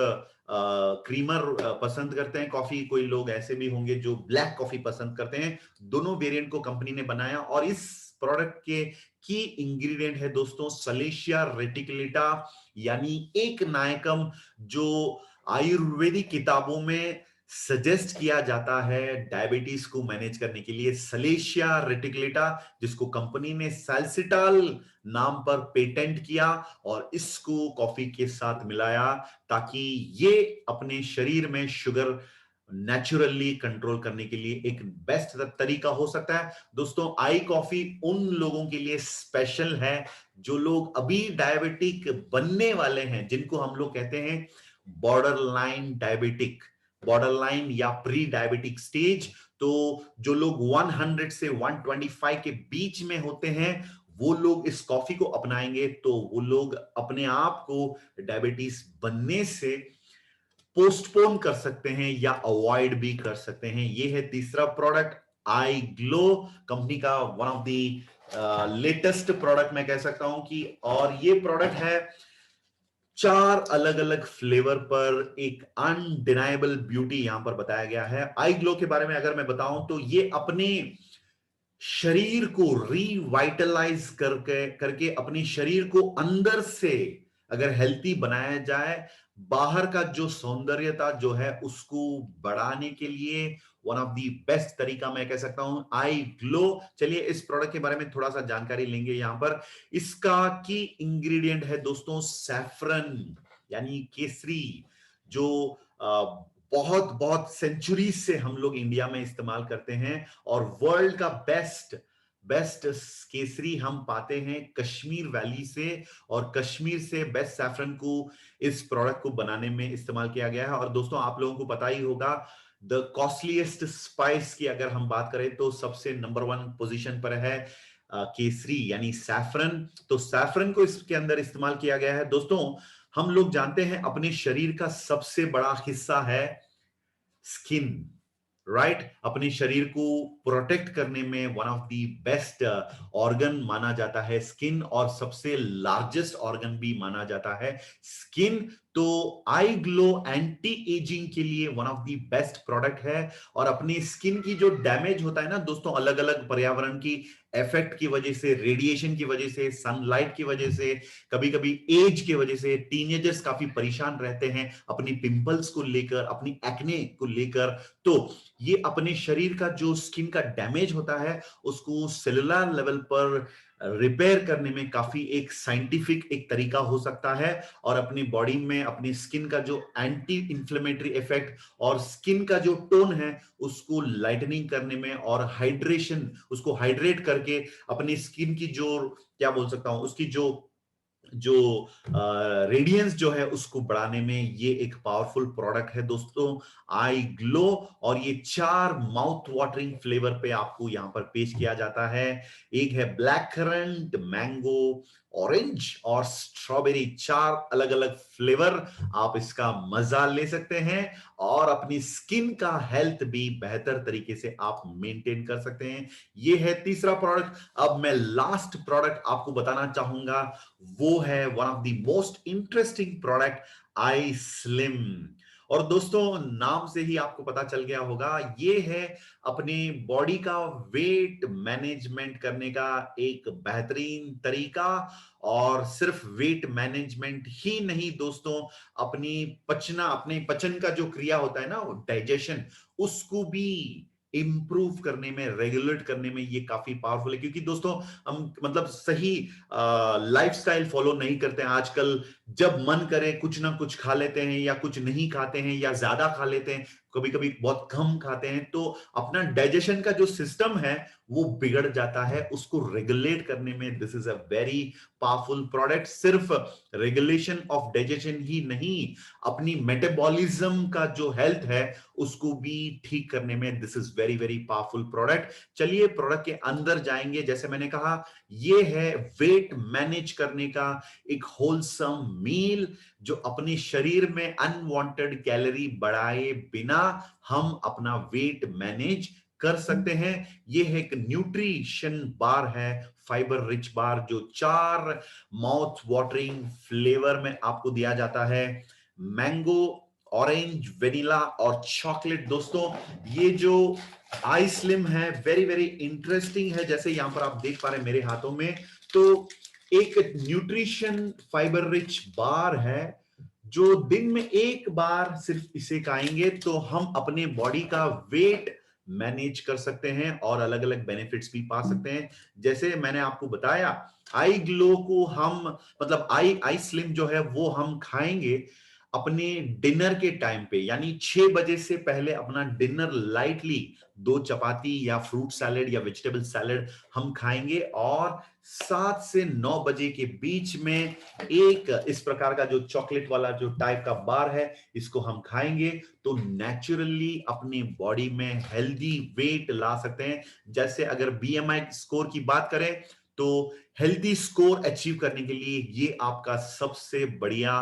क्रीमर पसंद करते हैं कॉफी, कोई लोग ऐसे भी होंगे जो ब्लैक कॉफी पसंद करते हैं। दोनों वेरिएंट को कंपनी ने बनाया, और इस प्रोडक्ट के की इंग्रेडिएंट है दोस्तों सलेशिया रेटिकुलेटा यानी एक नायकम, जो आयुर्वेदिक किताबों में सजेस्ट किया जाता है डायबिटीज को मैनेज करने के लिए सलेशिया रेटिकुलेटा, जिसको कंपनी ने सैल्सिटाल नाम पर पेटेंट किया और इसको कॉफी के साथ मिलाया ताकि ये अपने शरीर में शुगर नेचुरली कंट्रोल करने के लिए एक बेस्ट तरीका हो सकता है। दोस्तों, आई कॉफी उन लोगों के लिए स्पेशल है जो लोग अभी डायबिटिक बनने वाले हैं, जिनको हम लोग कहते हैं border line diabetic, border line या प्री डायबिटिक स्टेज। तो जो लोग 100 से 125 के बीच में होते हैं, वो लोग इस कॉफी को अपनाएंगे तो वो लोग अपने आप को डायबिटीज बनने से पोस्टपोन कर सकते हैं या अवॉइड भी कर सकते हैं। ये है तीसरा प्रोडक्ट, आई ग्लो कंपनी का one of the latest product मैं कह सकता हूं कि, और ये प्रोडक्ट है 4 अलग अलग फ्लेवर पर, एक अनडिनाइबल ब्यूटी यहां पर बताया गया है। आई ग्लो के बारे में अगर मैं बताऊं तो ये अपने शरीर को रिवाइटलाइज करके अपने शरीर को अंदर से अगर हेल्थी बनाया जाए, बाहर का जो सौंदर्यता जो है उसको बढ़ाने के लिए वन ऑफ दी बेस्ट तरीका मैं कह सकता हूं आई ग्लो। चलिए इस प्रोडक्ट के बारे में थोड़ा सा जानकारी लेंगे। यहां पर इसका की इंग्रेडिएंट है दोस्तों सैफरन यानी केसरी, जो बहुत बहुत सेंचुरी से हम लोग इंडिया में इस्तेमाल करते हैं, और वर्ल्ड का बेस्ट केसरी हम पाते हैं कश्मीर वैली से, और कश्मीर से बेस्ट सैफरन को इस प्रोडक्ट को बनाने में इस्तेमाल किया गया है। और दोस्तों, आप लोगों को पता ही होगा द कॉस्टलीएस्ट स्पाइस की अगर हम बात करें तो सबसे नंबर 1 पोजीशन पर है केसरी यानी सैफरन। तो सैफरन को इसके अंदर इस्तेमाल किया गया है। दोस्तों, हम लोग जानते हैं अपने शरीर का सबसे बड़ा हिस्सा है स्किन, राइट? अपने शरीर को प्रोटेक्ट करने में one of the best organ माना जाता है स्किन, और सबसे लार्जेस्ट ऑर्गन भी माना जाता है स्किन। तो आई ग्लो एंटी एजिंग के लिए one of the best product है। और अपनी स्किन की जो डैमेज होता है ना दोस्तों, अलग अलग पर्यावरण की इफेक्ट की वजह से, रेडिएशन की वजह से, सनलाइट की वजह से, कभी कभी एज की वजह से टीनेजर्स काफी परेशान रहते हैं अपनी पिंपल्स को लेकर, अपनी एक्ने को लेकर। तो ये अपने शरीर का जो स्किन का डैमेज होता है उसको सेलुलर लेवल पर रिपेयर करने में काफी एक साइंटिफिक एक तरीका हो सकता है, और अपनी बॉडी में अपनी स्किन का जो एंटी इंफ्लेमेटरी इफेक्ट और स्किन का जो टोन है उसको लाइटनिंग करने में, और हाइड्रेशन, उसको हाइड्रेट करके अपनी स्किन की जो क्या बोल सकता हूं उसकी जो रेडियंस जो है उसको बढ़ाने में ये एक पावरफुल प्रोडक्ट है दोस्तों आई ग्लो। और ये 4 माउथ वाटरिंग फ्लेवर पे आपको यहां पर पेश किया जाता है। एक है ब्लैक करंट, मैंगो, ऑरेंज और स्ट्रॉबेरी। 4 अलग अलग फ्लेवर, आप इसका मजा ले सकते हैं और अपनी स्किन का हेल्थ भी बेहतर तरीके से आप मेंटेन कर सकते हैं। ये है तीसरा प्रोडक्ट। अब मैं लास्ट प्रोडक्ट आपको बताना चाहूंगा, वो है one of the most interesting product I slim. और दोस्तों, नाम से ही आपको पता चल गया होगा, ये है अपनी बॉडी का वेट मैनेजमेंट करने का एक बेहतरीन तरीका। और सिर्फ वेट मैनेजमेंट ही नहीं दोस्तों, अपने पचन का जो क्रिया होता है ना, डाइजेशन, उसको भी इंप्रूव करने में, रेगुलेट करने में ये काफी पावरफुल है। क्योंकि दोस्तों, हम मतलब सही लाइफस्टाइल फॉलो नहीं करते हैं आजकल। जब मन करे कुछ ना कुछ खा लेते हैं, या कुछ नहीं खाते हैं, या ज्यादा खा लेते हैं, कभी कभी बहुत कम खाते हैं, तो अपना डाइजेशन का जो सिस्टम है वो बिगड़ जाता है। उसको रेगुलेट करने में this is a very powerful product. सिर्फ रेगुलेशन ऑफ डाइजेशन ही नहीं, अपनी मेटाबॉलिज्म का जो हेल्थ है उसको भी ठीक करने में this is very very powerful product. चलिए प्रोडक्ट के अंदर जाएंगे। जैसे मैंने कहा, ये है वेट मैनेज करने का एक होलसम मील, जो अपने शरीर में अनवांटेड कैलोरी बढ़ाए बिना हम अपना वेट मैनेज कर सकते हैं। ये है एक न्यूट्रिशन बार है, फाइबर रिच बार, जो 4 माउथ वाटरिंग फ्लेवर में आपको दिया जाता है, मैंगो, ऑरेंज, वेनिला और चॉकलेट। दोस्तों, ये जो आई स्लिम है वेरी वेरी इंटरेस्टिंग है। जैसे यहां पर आप देख पा रहे हैं मेरे हाथों में, तो एक न्यूट्रिशन फाइबर रिच बार है जो दिन में एक बार सिर्फ इसे खाएंगे तो हम अपने बॉडी का वेट मैनेज कर सकते हैं और अलग अलग बेनिफिट्स भी पा सकते हैं। जैसे मैंने आपको बताया, आई ग्लो को हम मतलब आई स्लिम जो है वो हम खाएंगे अपने डिनर के टाइम पे, यानी 6 बजे से पहले अपना डिनर लाइटली 2 चपाती या फ्रूट सैलेड या वेजिटेबल सैलेड हम खाएंगे, और 7 से 9 बजे के बीच में एक इस प्रकार का जो चॉकलेट वाला जो टाइप का बार है इसको हम खाएंगे, तो नेचुरली अपनी बॉडी में हेल्दी वेट ला सकते हैं। जैसे अगर बीएमआई स्कोर की बात करें तो हेल्दी स्कोर अचीव करने के लिए ये आपका सबसे बढ़िया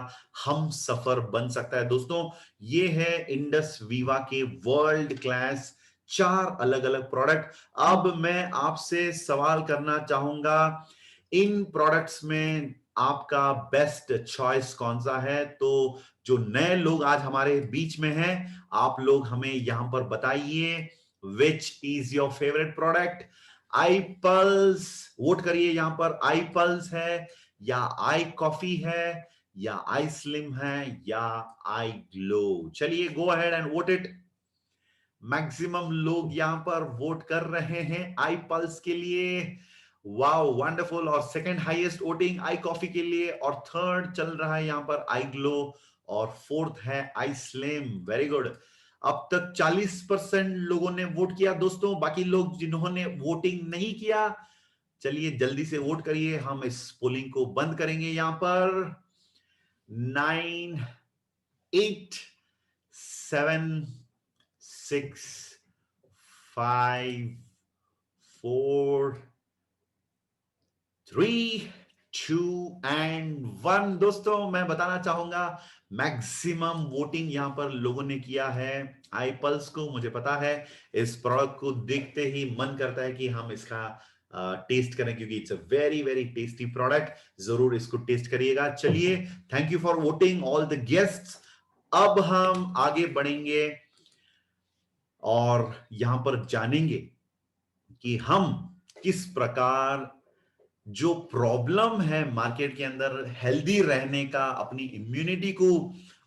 हम सफर बन सकता है। दोस्तों, ये है इंडस वीवा के वर्ल्ड क्लास 4 अलग अलग प्रोडक्ट। अब मैं आपसे सवाल करना चाहूंगा, इन प्रोडक्ट्स में आपका बेस्ट चॉइस कौन सा है? तो जो नए लोग आज हमारे बीच में हैं, आप लोग हमें यहां पर बताइए, which is your favourite product? I pulse, vote करिए यहां पर। आई पल्स है या आई कॉफी है या आई स्लिम है या आई ग्लो? चलिए go ahead and vote it. Maximum लोग यहां पर वोट कर रहे हैं आई पल्स के लिए। Wow, wonderful. और second highest voting iCoffee के लिए, और थर्ड चल रहा है यहां पर आई ग्लो, और फोर्थ है आई स्लिम। Very good. अब तक 40% लोगों ने वोट किया दोस्तों। बाकी लोग जिन्होंने वोटिंग नहीं किया, चलिए जल्दी से वोट करिए। हम इस पोलिंग को बंद करेंगे यहां पर। 9, 8, 7, 6, 5, 4, 3, 2 एंड 1। दोस्तों, मैं बताना चाहूंगा मैक्सिमम वोटिंग यहां पर लोगों ने किया है आई पल्स को। मुझे पता है इस प्रोडक्ट को देखते ही मन करता है कि हम इसका टेस्ट करें, क्योंकि it's a very very tasty product. जरूर इसको टेस्ट करिएगा। चलिए, thank you for voting all the guests. अब हम आगे बढ़ेंगे और यहां पर जानेंगे कि हम किस प्रकार जो प्रॉब्लम है मार्केट के अंदर हेल्दी रहने का, अपनी इम्यूनिटी को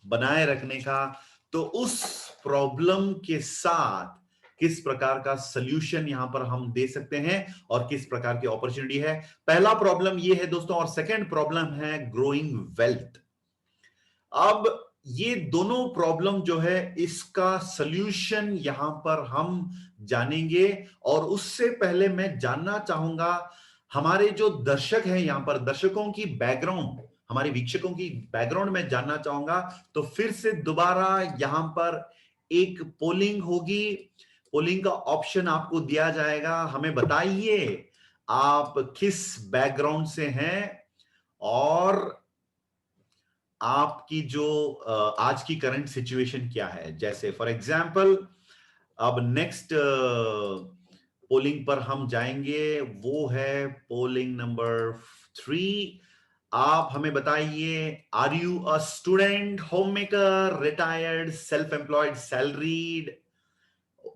बनाए रखने का, तो उस प्रॉब्लम के साथ किस प्रकार का सॉल्यूशन यहां पर हम दे सकते हैं और किस प्रकार की अपॉर्चुनिटी है। पहला प्रॉब्लम ये है दोस्तों, और सेकंड प्रॉब्लम है ग्रोइंग वेल्थ। अब ये दोनों प्रॉब्लम जो है इसका सॉल्यूशन यहां पर हम जानेंगे, और उससे पहले मैं जानना चाहूंगा हमारे जो दर्शक हैं यहां पर, दर्शकों की बैकग्राउंड, हमारे वीक्षकों की बैकग्राउंड में जानना चाहूंगा। तो फिर से दोबारा यहां पर एक पोलिंग होगी। पोलिंग का ऑप्शन आपको दिया जाएगा। हमें बताइए आप किस बैकग्राउंड से हैं और आपकी जो आज की करंट सिचुएशन क्या है। जैसे फॉर एग्जांपल, अब नेक्स्ट पोलिंग पर हम जाएंगे, वो है पोलिंग नंबर 3। आप हमें बताइए, are you a student, home maker, retired, self employed, salaried,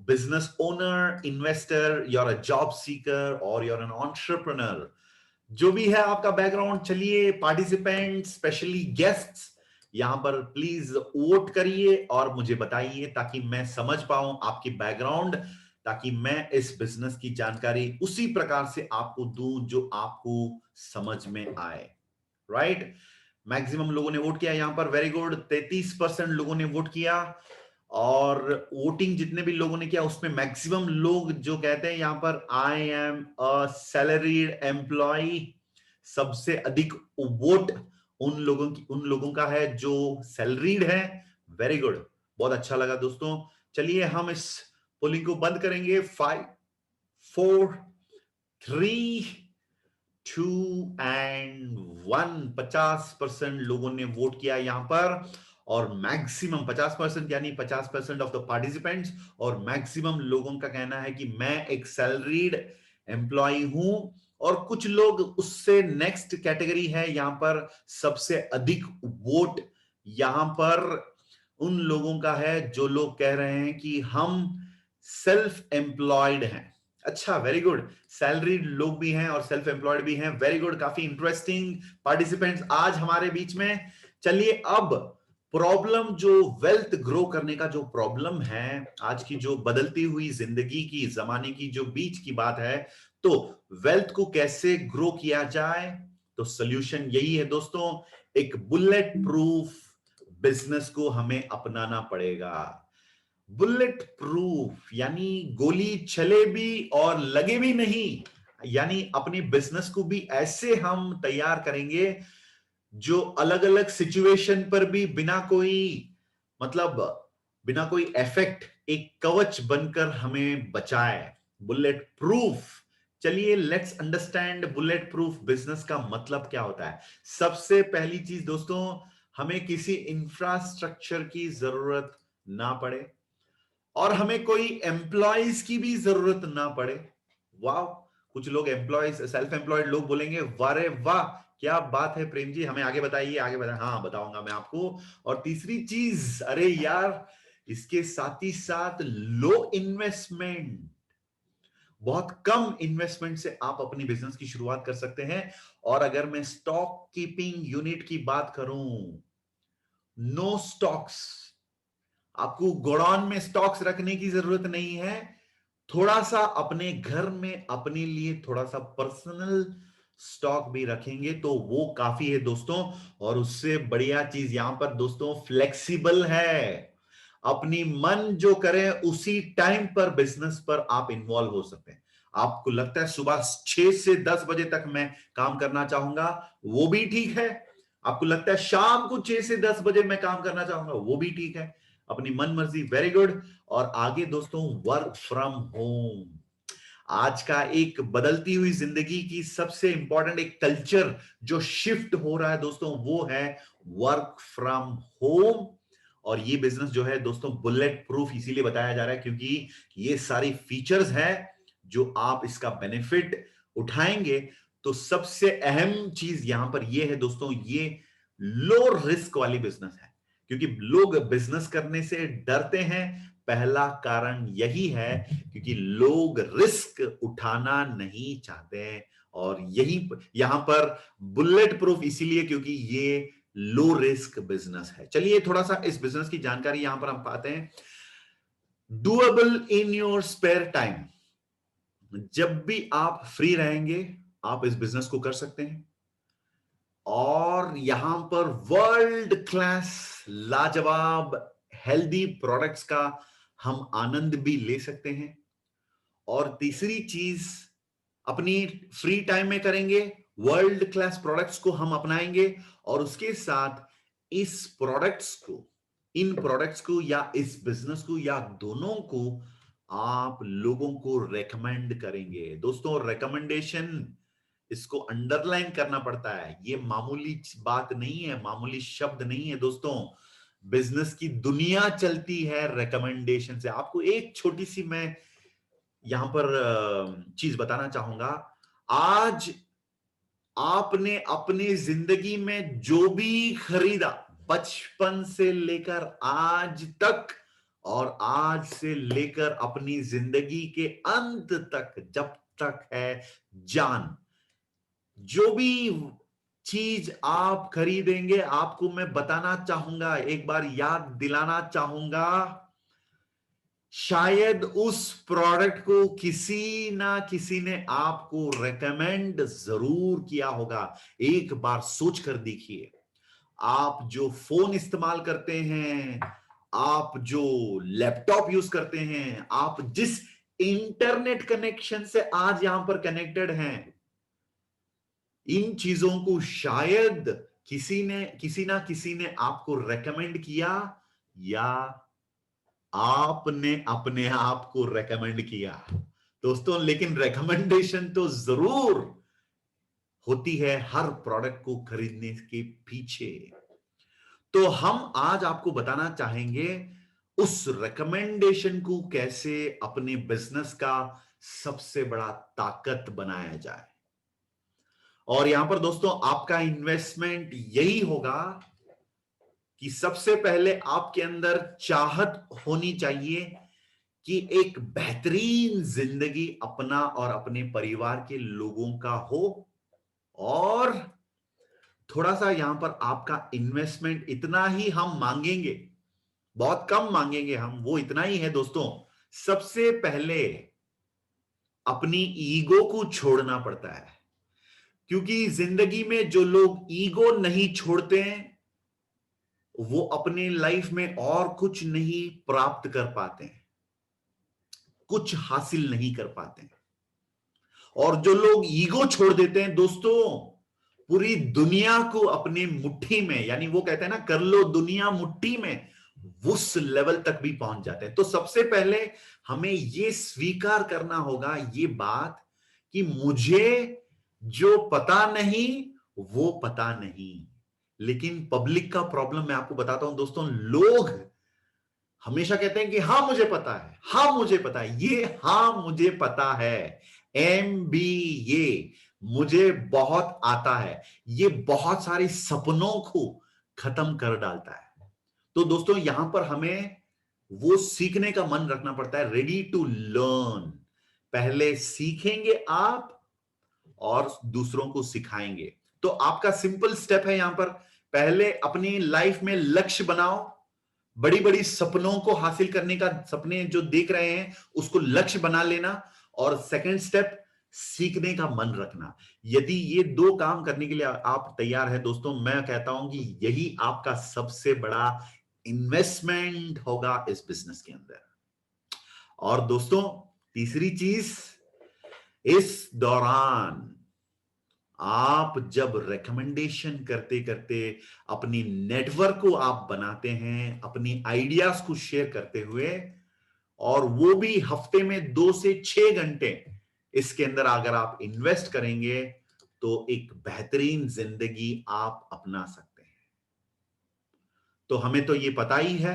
business owner, investor, you're a job seeker और you're an entrepreneur? जो भी है आपका बैकग्राउंड, चलिए पार्टिसिपेंट, स्पेशली गेस्ट्स, यहां पर प्लीज वोट करिए और मुझे बताइए ताकि मैं समझ पाऊं आपकी बैकग्राउंड, ताकि मैं इस बिजनेस की जानकारी उसी प्रकार से आपको दूं जो आपको समझ में आए। राइट? मैक्सिमम लोगों ने वोट किया यहां पर। Very good. 33% लोगों ने वोट किया, और वोटिंग जितने भी लोगों ने किया उसमें मैक्सिमम लोग जो कहते हैं यहां पर, I am a salaried employee, सबसे अधिक वोट उन लोगों का है जो सैलरीड है। वेरी गुड, बहुत अच्छा लगा दोस्तों। चलिए हम इस पोलिंग को बंद करेंगे। 5, 4, 3, 2 एंड 1। 50% लोगों ने वोट किया यहां पर, और मैक्सिमम 50% यानी 50% ऑफ द पार्टिसिपेंट्स, और मैक्सिमम लोगों का कहना है कि मैं एक सैलरीड एम्प्लॉय हूं। और कुछ लोग उससे नेक्स्ट कैटेगरी है यहां पर, सबसे अधिक वोट यहां पर उन लोगों का है जो लोग कह रहे हैं कि हम सेल्फ एम्प्लॉयड हैं। अच्छा, वेरी गुड। सैलरीड लोग भी हैं और सेल्फ एम्प्लॉयड भी हैं। वेरी गुड, काफी इंटरेस्टिंग पार्टिसिपेंट्स आज हमारे बीच में। चलिए अब प्रॉब्लम जो वेल्थ ग्रो करने का जो प्रॉब्लम है, आज की जो बदलती हुई जिंदगी की जमाने की जो बीच की बात है, तो वेल्थ को कैसे ग्रो किया जाए, तो सोल्यूशन यही है दोस्तों, एक बुलेट प्रूफ बिजनेस को हमें अपनाना पड़ेगा। बुलेट प्रूफ यानी गोली चले भी और लगे भी नहीं, यानी अपने बिजनेस को भी ऐसे हम तैयार करेंगे जो अलग अलग सिचुएशन पर भी बिना कोई मतलब बिना कोई इफेक्ट एक कवच बनकर हमें बचाए। Bullet proof. चलिए let's understand bullet proof business का मतलब क्या होता है। सबसे पहली चीज दोस्तों, हमें किसी इंफ्रास्ट्रक्चर की जरूरत ना पड़े और हमें कोई एम्प्लॉयज की भी जरूरत ना पड़े। वाह, कुछ लोग एम्प्लॉयज सेल्फ एम्प्लॉयड लोग बोलेंगे वारे वाह क्या बात है प्रेम जी, हमें आगे बताइए, आगे बताइए। हाँ बताऊंगा मैं आपको। और तीसरी चीज, अरे यार, इसके साथ ही साथ लो इन्वेस्टमेंट, बहुत कम इन्वेस्टमेंट से आप अपनी बिजनेस की शुरुआत कर सकते हैं। और अगर मैं स्टॉक कीपिंग यूनिट की बात करूं, नो स्टॉक्स, आपको गोडाउन में स्टॉक्स रखने की जरूरत नहीं है। थोड़ा सा अपने घर में अपने लिए थोड़ा सा पर्सनल स्टॉक भी रखेंगे तो वो काफी है दोस्तों। और उससे बढ़िया चीज यहां पर दोस्तों फ्लेक्सिबल है, अपनी मन जो करें उसी टाइम पर बिजनेस पर आप इन्वॉल्व हो सकते हैं। आपको लगता है सुबह 6 से 10 बजे तक मैं काम करना चाहूंगा, वो भी ठीक है। आपको लगता है शाम को 6 से 10 बजे मैं काम करना चाहूंगा, वो भी ठीक है। अपनी मन मर्जी, वेरी गुड। और आगे दोस्तों, वर्क फ्रॉम होम, आज का एक बदलती हुई जिंदगी की सबसे इंपॉर्टेंट एक कल्चर जो शिफ्ट हो रहा है दोस्तों, वो है वर्क फ्रॉम होम। और ये बिजनेस जो है दोस्तों बुलेट प्रूफ इसीलिए बताया जा रहा है क्योंकि ये सारी फीचर्स हैं जो आप इसका बेनिफिट उठाएंगे। तो सबसे अहम चीज यहां पर ये है दोस्तों, ये लो रिस्क वाली बिजनेस है। क्योंकि लोग बिजनेस करने से डरते हैं, पहला कारण यही है क्योंकि लोग रिस्क उठाना नहीं चाहते हैं। और यही यहां पर बुलेट प्रूफ इसीलिए क्योंकि ये लो रिस्क बिजनेस है। चलिए थोड़ा सा इस बिजनेस की जानकारी यहां पर हम पाते हैं। Doable in your spare time, जब भी आप फ्री रहेंगे आप इस बिजनेस को कर सकते हैं। और यहां पर वर्ल्ड क्लास लाजवाब हेल्दी प्रोडक्ट्स का हम आनंद भी ले सकते हैं। और तीसरी चीज, अपनी फ्री टाइम में करेंगे, वर्ल्ड क्लास प्रोडक्ट्स को हम अपनाएंगे और उसके साथ इस प्रोडक्ट्स को, इन प्रोडक्ट्स को या इस बिजनेस को या दोनों को आप लोगों को रेकमेंड करेंगे। दोस्तों रेकमेंडेशन, इसको अंडरलाइन करना पड़ता है, ये मामूली बात नहीं है, मामूली शब्द नहीं है दोस्तों। बिजनेस की दुनिया चलती है रिकमेंडेशन से। आपको एक छोटी सी मैं यहां पर चीज बताना चाहूंगा। आज आपने अपनी जिंदगी में जो भी खरीदा, बचपन से लेकर आज तक और आज से लेकर अपनी जिंदगी के अंत तक, जब तक है जान, जो भी चीज आप खरीदेंगे, आपको मैं बताना चाहूंगा, एक बार याद दिलाना चाहूंगा, शायद उस प्रोडक्ट को किसी ना किसी ने आपको रेकमेंड जरूर किया होगा। एक बार सोच कर देखिए, आप जो फोन इस्तेमाल करते हैं, आप जो लैपटॉप यूज करते हैं, आप जिस इंटरनेट कनेक्शन से आज यहां पर कनेक्टेड हैं, इन चीजों को शायद किसी ना किसी ने आपको रेकमेंड किया या आपने अपने आप को रेकमेंड किया दोस्तों। लेकिन रेकमेंडेशन तो जरूर होती है हर प्रोडक्ट को खरीदने के पीछे। तो हम आज आपको बताना चाहेंगे उस रिकमेंडेशन को कैसे अपने बिजनेस का सबसे बड़ा ताकत बनाया जाए। और यहां पर दोस्तों आपका इन्वेस्टमेंट यही होगा कि सबसे पहले आपके अंदर चाहत होनी चाहिए कि एक बेहतरीन जिंदगी अपना और अपने परिवार के लोगों का हो, और थोड़ा सा यहां पर आपका इन्वेस्टमेंट इतना ही हम मांगेंगे, बहुत कम मांगेंगे हम, वो इतना ही है दोस्तों। सबसे पहले अपनी ईगो को छोड़ना पड़ता है, क्योंकि जिंदगी में जो लोग ईगो नहीं छोड़ते हैं वो अपने लाइफ में और कुछ नहीं प्राप्त कर पाते हैं, कुछ हासिल नहीं कर पाते हैं। और जो लोग ईगो छोड़ देते हैं दोस्तों, पूरी दुनिया को अपने मुट्ठी में, यानी वो कहते हैं ना, कर लो दुनिया मुट्ठी में, उस लेवल तक भी पहुंच जाते हैं। तो सबसे पहले हमें ये स्वीकार करना होगा ये बात कि मुझे जो पता नहीं वो पता नहीं। लेकिन पब्लिक का प्रॉब्लम मैं आपको बताता हूं दोस्तों, लोग हमेशा कहते हैं कि हाँ मुझे पता है, हाँ मुझे पता है, ये हाँ मुझे पता है, MBA मुझे बहुत आता है, ये बहुत सारे सपनों को खत्म कर डालता है। तो दोस्तों यहां पर हमें वो सीखने का मन रखना पड़ता है, रेडी टू लर्न। पहले सीखेंगे आप और दूसरों को सिखाएंगे। तो आपका सिंपल स्टेप है यहां पर, पहले अपनी लाइफ में लक्ष्य बनाओ, बड़ी बड़ी सपनों को हासिल करने का, सपने जो देख रहे हैं उसको लक्ष्य बना लेना। और सेकंड स्टेप, सीखने का मन रखना। यदि ये दो काम करने के लिए आप तैयार है दोस्तों, मैं कहता हूं कि यही आपका सबसे बड़ा इन्वेस्टमेंट होगा इस बिजनेस के अंदर। और दोस्तों तीसरी चीज, इस दौरान आप जब रिकमेंडेशन करते करते अपनी नेटवर्क को आप बनाते हैं, अपनी आइडियाज को शेयर करते हुए, और वो भी हफ्ते में 2 से 6 घंटे इसके अंदर अगर आप इन्वेस्ट करेंगे तो एक बेहतरीन जिंदगी आप अपना सकते हैं। तो हमें तो ये पता ही है,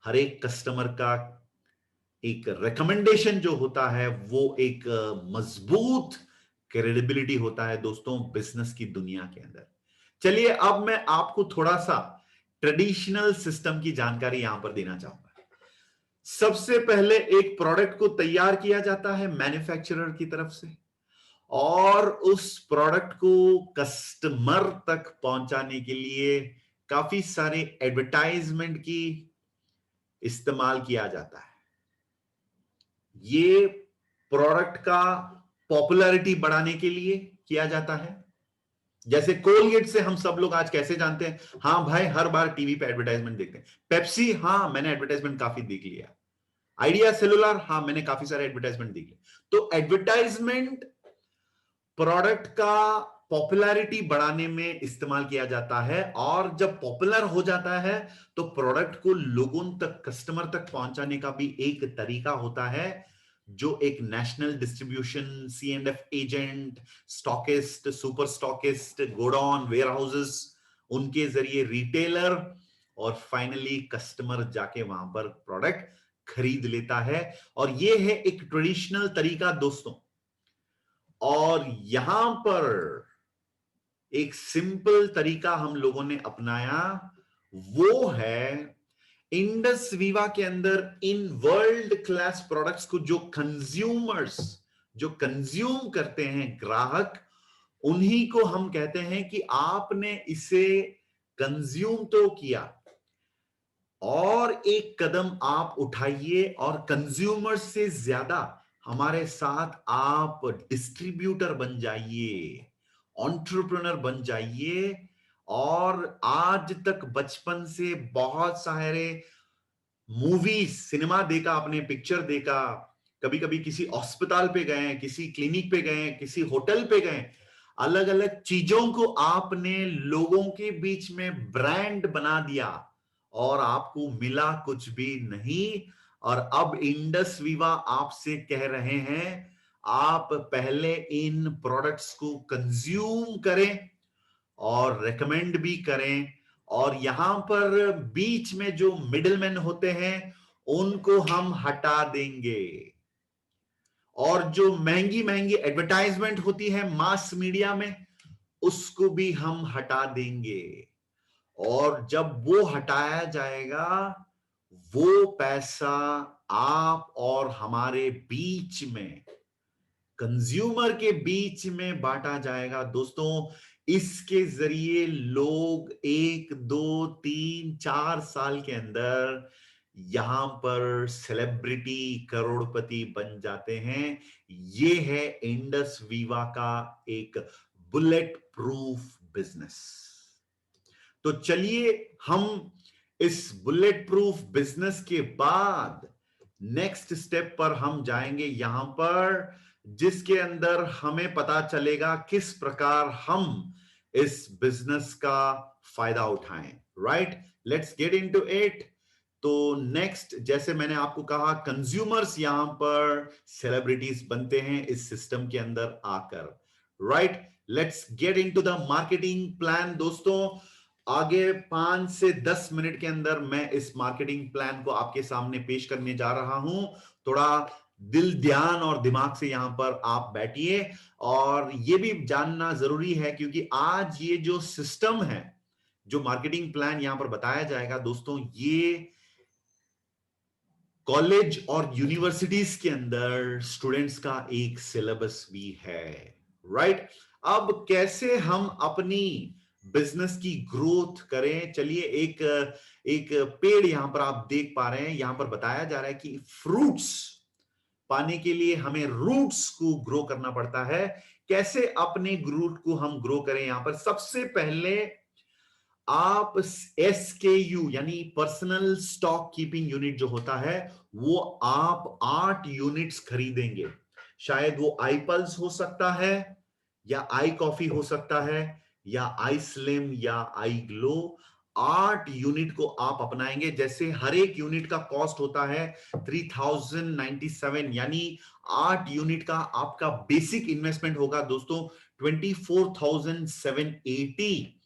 हर एक कस्टमर का एक रिकमेंडेशन जो होता है वो एक मजबूत क्रेडिबिलिटी होता है दोस्तों बिजनेस की दुनिया के अंदर। चलिए अब मैं आपको थोड़ा सा ट्रेडिशनल सिस्टम की जानकारी यहां पर देना चाहूंगा। सबसे पहले एक प्रोडक्ट को तैयार किया जाता है मैन्युफैक्चरर की तरफ से, और उस प्रोडक्ट को कस्टमर तक पहुंचाने के लिए काफी सारे एडवर्टाइजमेंट की इस्तेमाल किया जाता है। ये प्रोडक्ट का पॉपुलैरिटी बढ़ाने के लिए किया जाता है। जैसे कोलगेट से हम सब लोग आज कैसे जानते हैं, हाँ भाई हर बार टीवी पे एडवर्टाइजमेंट देखते हैं। पेप्सी, हाँ मैंने एडवर्टाइजमेंट काफी देख लिया। आइडिया सेलुलर, हाँ मैंने काफी सारे एडवर्टाइजमेंट देख लिए। तो एडवर्टाइजमेंट प्रोडक्ट का पॉपुलैरिटी बढ़ाने में इस्तेमाल किया जाता है, और जब पॉपुलर हो जाता है तो प्रोडक्ट को लोगों तक, कस्टमर तक पहुंचाने का भी एक तरीका होता है, जो एक national distribution, C&F agent, stockist, super stockist, godown, warehouses, उनके जरिए रिटेलर, और फाइनली कस्टमर जाके वहां पर प्रोडक्ट खरीद लेता है। और ये है एक ट्रेडिशनल तरीका दोस्तों। और यहां पर एक सिंपल तरीका हम लोगों ने अपनाया, वो है इंडस वीवा के अंदर इन वर्ल्ड क्लास प्रोडक्ट्स को जो कंज्यूमर्स, जो कंज्यूम करते हैं ग्राहक, उन्हीं को हम कहते हैं कि आपने इसे कंज्यूम तो किया, और एक कदम आप उठाइए और कंज्यूमर से ज्यादा हमारे साथ आप डिस्ट्रीब्यूटर बन जाइए, एंटरप्रेन्योर बन जाइए। और आज तक बचपन से बहुत सारे मूवीज, सिनेमा देखा आपने, पिक्चर देखा, कभी कभी किसी अस्पताल पे गए, किसी क्लिनिक पे गए, किसी होटल पे गए, अलग अलग चीजों को आपने लोगों के बीच में ब्रांड बना दिया, और आपको मिला कुछ भी नहीं। और अब इंडस वीवा आपसे कह रहे हैं, आप पहले इन प्रोडक्ट्स को कंज्यूम करें और रेकमेंड भी करें, और यहां पर बीच में जो मिडलमैन होते हैं उनको हम हटा देंगे, और जो महंगी महंगी एडवर्टाइजमेंट होती है मास मीडिया में, उसको भी हम हटा देंगे। और जब वो हटाया जाएगा, वो पैसा आप और हमारे बीच में, कंज्यूमर के बीच में बांटा जाएगा दोस्तों। इसके जरिए लोग 1 2 3 4 साल के अंदर यहां पर सेलिब्रिटी करोड़पति बन जाते हैं। ये है इंडस वीवा का एक बुलेट प्रूफ बिजनेस। तो चलिए हम इस बुलेट प्रूफ बिजनेस के बाद नेक्स्ट स्टेप पर हम जाएंगे, यहां पर जिसके अंदर हमें पता चलेगा किस प्रकार हम इस बिजनेस का फायदा उठाएं। Right, let's get into it. तो नेक्स्ट, जैसे मैंने आपको कहा, कंज्यूमर्स यहां पर सेलिब्रिटीज बनते हैं इस सिस्टम के अंदर आकर। Right, let's get into the marketing plan. दोस्तों, आगे 5 से 10 मिनट के अंदर मैं इस मार्केटिंग प्लान को आपके सामने पेश करने जा रहा हूं। थोड़ा दिल, ध्यान और दिमाग से यहां पर आप बैठिए। और यह भी जानना जरूरी है क्योंकि आज ये जो सिस्टम है, जो मार्केटिंग प्लान यहां पर बताया जाएगा दोस्तों, ये कॉलेज और यूनिवर्सिटीज के अंदर स्टूडेंट्स का एक सिलेबस भी है। राइट, अब कैसे हम अपनी बिजनेस की ग्रोथ करें? चलिए, एक पेड़ यहां पर आप देख पा रहे हैं। यहां पर बताया जा रहा है कि फ्रूट्स पाने के लिए हमें रूट्स को ग्रो करना पड़ता है। कैसे अपने रूट को हम ग्रो करें? यहां पर सबसे पहले आप SKU यानी पर्सनल स्टॉक कीपिंग यूनिट जो होता है, वो आप 8 यूनिट्स खरीदेंगे। शायद वो आई पल्स हो सकता है, या आई कॉफी हो सकता है, या आई स्लिम, या आई ग्लो। 8 यूनिट को आप अपनाएंगे। जैसे हर एक यूनिट का कॉस्ट होता है 3097, यानी 8 यूनिट का आपका बेसिक इन्वेस्टमेंट होगा दोस्तों 24,780।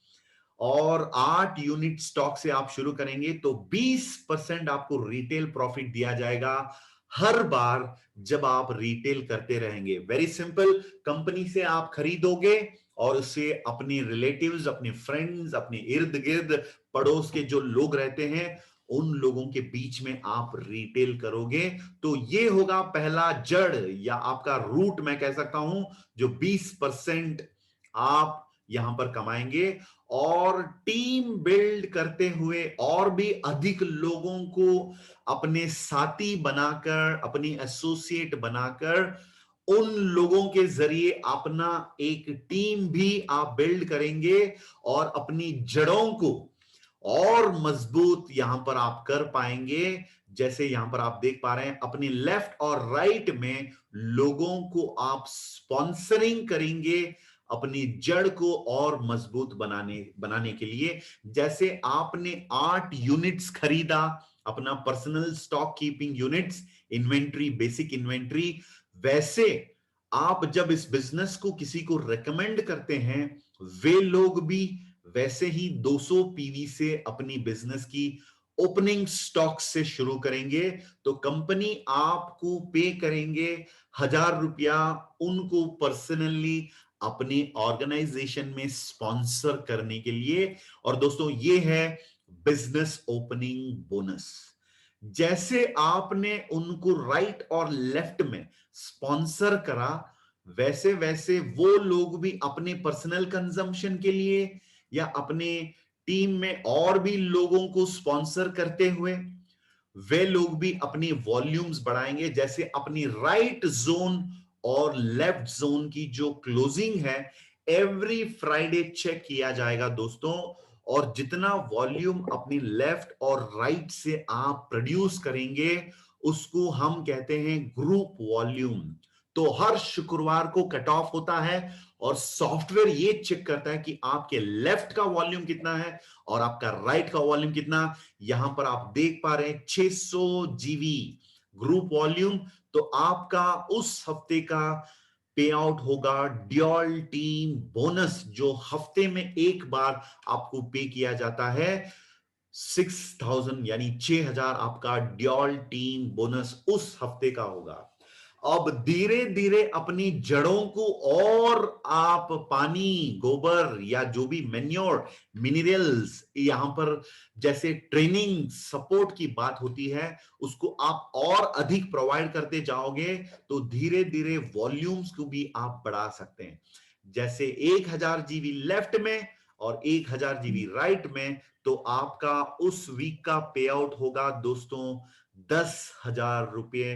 और 8 यूनिट स्टॉक से आप शुरू करेंगे तो 20% आपको रिटेल प्रॉफिट दिया जाएगा हर बार जब आप रिटेल करते रहेंगे। वेरी सिंपल, कंपनी से आप खरीदोगे और उसे अपने रिलेटिव्स, अपने फ्रेंड्स, अपने इर्द गिर्द पड़ोस के जो लोग रहते हैं, उन लोगों के बीच में आप रिटेल करोगे। तो ये होगा पहला जड़ या आपका रूट, मैं कह सकता हूं, जो 20% आप यहां पर कमाएंगे। और टीम बिल्ड करते हुए और भी अधिक लोगों को अपने साथी बनाकर, अपनी एसोसिएट बनाकर, उन लोगों के जरिए अपना एक टीम भी आप बिल्ड करेंगे और अपनी जड़ों को और मजबूत यहां पर आप कर पाएंगे। जैसे यहां पर आप देख पा रहे हैं, अपने लेफ्ट और राइट में लोगों को आप स्पॉन्सरिंग करेंगे अपनी जड़ को और मजबूत बनाने के लिए। जैसे आपने 8 यूनिट्स खरीदा, अपना personal stock keeping units, inventory, basic inventory, वैसे आप जब इस बिजनेस को किसी को रेकमेंड करते हैं, वे लोग भी वैसे ही 200 पीवी से अपनी बिजनेस की ओपनिंग स्टॉक से शुरू करेंगे। तो कंपनी आपको पे करेंगे 1000 रुपया उनको पर्सनली अपने ऑर्गेनाइजेशन में स्पॉन्सर करने के लिए। और दोस्तों, ये है बिजनेस ओपनिंग बोनस। जैसे आपने उनको राइट और लेफ्ट में स्पॉन्सर करा, वैसे वैसे वो लोग भी अपने पर्सनल कंजम्पशन के लिए या अपने टीम में और भी लोगों को स्पॉन्सर करते हुए वे लोग भी अपनी वॉल्यूम्स बढ़ाएंगे। जैसे अपनी राइट जोन और लेफ्ट जोन की जो क्लोजिंग है, एवरी फ्राइडे चेक किया जाएगा दोस्तों। और जितना वॉल्यूम अपनी लेफ्ट और राइट से आप प्रोड्यूस करेंगे, उसको हम कहते हैं ग्रुप वॉल्यूम। तो हर शुक्रवार को कट ऑफ होता है और सॉफ्टवेयर ये चेक करता है कि आपके लेफ्ट का वॉल्यूम कितना है और आपका राइट का वॉल्यूम कितना। यहां पर आप देख पा रहे हैं 600 जीवी ग्रुप वॉल्यूम। तो आपका उस हफ्ते का पे आउट होगा ड्यूल टीम बोनस, जो हफ्ते में एक बार आपको पे किया जाता है। 6000 यानी 6000 आपका ड्यूल टीम बोनस उस हफ्ते का होगा। अब धीरे धीरे अपनी जड़ों को और आप पानी, गोबर या जो भी मैन्योर, मिनरल्स, यहां पर जैसे ट्रेनिंग सपोर्ट की बात होती है, उसको आप और अधिक प्रोवाइड करते जाओगे तो धीरे धीरे वॉल्यूम्स को भी आप बढ़ा सकते हैं। जैसे 1000 जीबी लेफ्ट में और 1000 जीबी राइट में, तो आपका उस वीक का पे आउट होगा दोस्तों 10,000 रुपये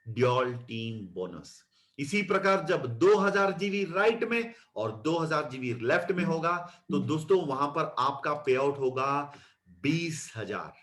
ड्यूल टीम बोनस। इसी प्रकार जब 2000 जीबी राइट में और 2000 जीबी लेफ्ट में होगा, तो दोस्तों वहां पर आपका पे आउट होगा 20,000।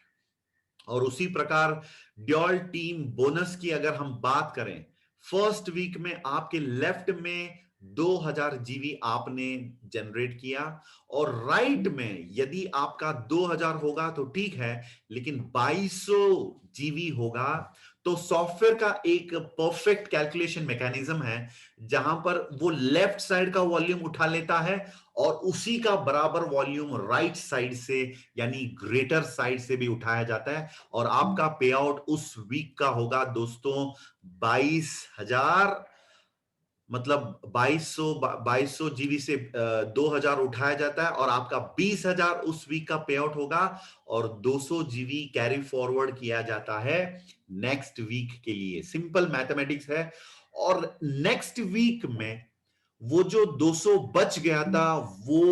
और उसी प्रकार ड्यूल टीम बोनस की अगर हम बात करें, फर्स्ट वीक में आपके लेफ्ट में 2000 जीबी आपने जनरेट किया, और राइट में यदि आपका 2000 होगा तो ठीक है, लेकिन 2200 जीबी होगा, तो सॉफ्टवेयर का एक परफेक्ट कैलकुलेशन मैकेनिज्म है जहां पर वो लेफ्ट साइड का वॉल्यूम उठा लेता है और उसी का बराबर वॉल्यूम राइट साइड से यानी ग्रेटर साइड से भी उठाया जाता है, और आपका पे आउट उस वीक का होगा दोस्तों 22,000। मतलब 2200 जीबी से 2000 उठाया जाता है और आपका 20,000 उस वीक का पे आउट होगा, और 200 जीबी कैरी फॉरवर्ड किया जाता है नेक्स्ट वीक के लिए। सिंपल मैथमेटिक्स है। और नेक्स्ट वीक में वो जो 200 बच गया था वो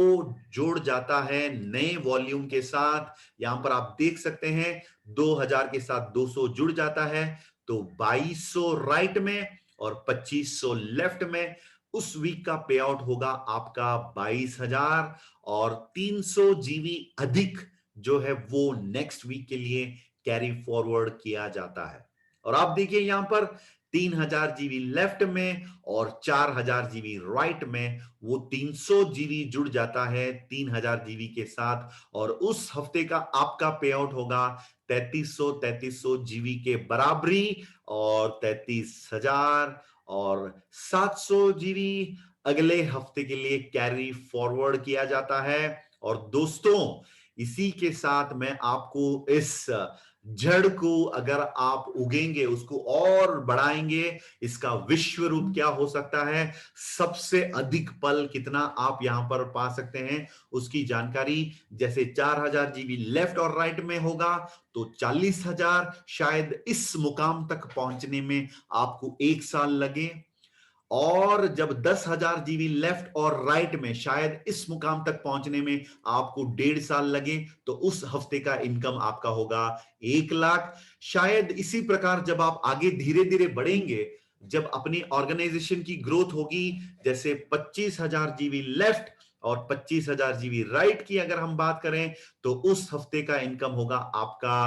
जोड़ जाता है नए वॉल्यूम के साथ। यहां पर आप देख सकते हैं 2000 के साथ 200 जुड़ जाता है, तो 2200 राइट में और 2500 लेफ्ट में उस वीक का पे आउट होगा आपका 22,000, और 300 जीबी अधिक जो है वो नेक्स्ट वीक के लिए कैरी फॉरवर्ड किया जाता है। और आप देखिए यहां पर 3000 जीबी लेफ्ट में और 4000 जीबी राइट में, वो 300 जीबी जुड़ जाता है 3000 जीबी के साथ, और उस हफ्ते का आपका पे आउट होगा 3300 जीबी के बराबरी, और 33,000 और 700 जीबी अगले हफ्ते के लिए कैरी फॉरवर्ड किया जाता है। और दोस्तों इसी के साथ मैं आपको इस जड़ को अगर आप उगेंगे, उसको और बढ़ाएंगे, इसका विश्व रूप क्या हो सकता है, सबसे अधिक पल कितना आप यहां पर पा सकते हैं, उसकी जानकारी जैसे 4000 जीबी लेफ्ट और राइट में होगा तो 40,000 शायद इस मुकाम तक पहुंचने में आपको 1 साल लगे, और जब 10,000 जीबी लेफ्ट और राइट में शायद इस मुकाम तक पहुंचने में आपको 1.5 साल लगे, तो उस हफ्ते का इनकम आपका होगा 1 लाख। शायद इसी प्रकार जब आप आगे धीरे धीरे बढ़ेंगे, जब अपनी ऑर्गेनाइजेशन की ग्रोथ होगी, जैसे 25,000 जीबी लेफ्ट और 25,000 जीबी राइट की अगर हम बात करें, तो उस हफ्ते का इनकम होगा आपका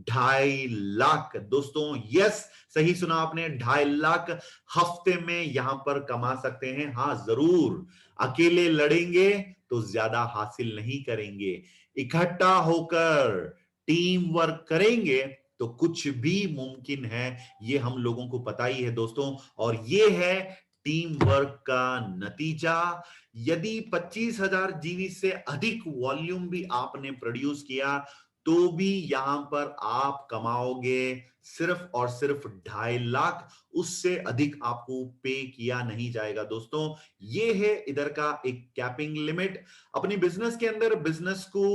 2.5 लाख। दोस्तों यस, सही सुना आपने, 2.5 लाख हफ्ते में यहां पर कमा सकते हैं। हां जरूर, अकेले लड़ेंगे तो ज्यादा हासिल नहीं करेंगे, इकट्ठा होकर टीम वर्क करेंगे तो कुछ भी मुमकिन है, ये हम लोगों को पता ही है दोस्तों। और ये है टीम वर्क का नतीजा। यदि 25,000 जीबी से अधिक वॉल्यूम भी आपने प्रोड्यूस किया, तो भी यहां पर आप कमाओगे सिर्फ और सिर्फ 2.5 लाख, उससे अधिक आपको पे किया नहीं जाएगा दोस्तों। ये है इधर का एक कैपिंग लिमिट। अपनी बिजनेस के अंदर बिजनेस को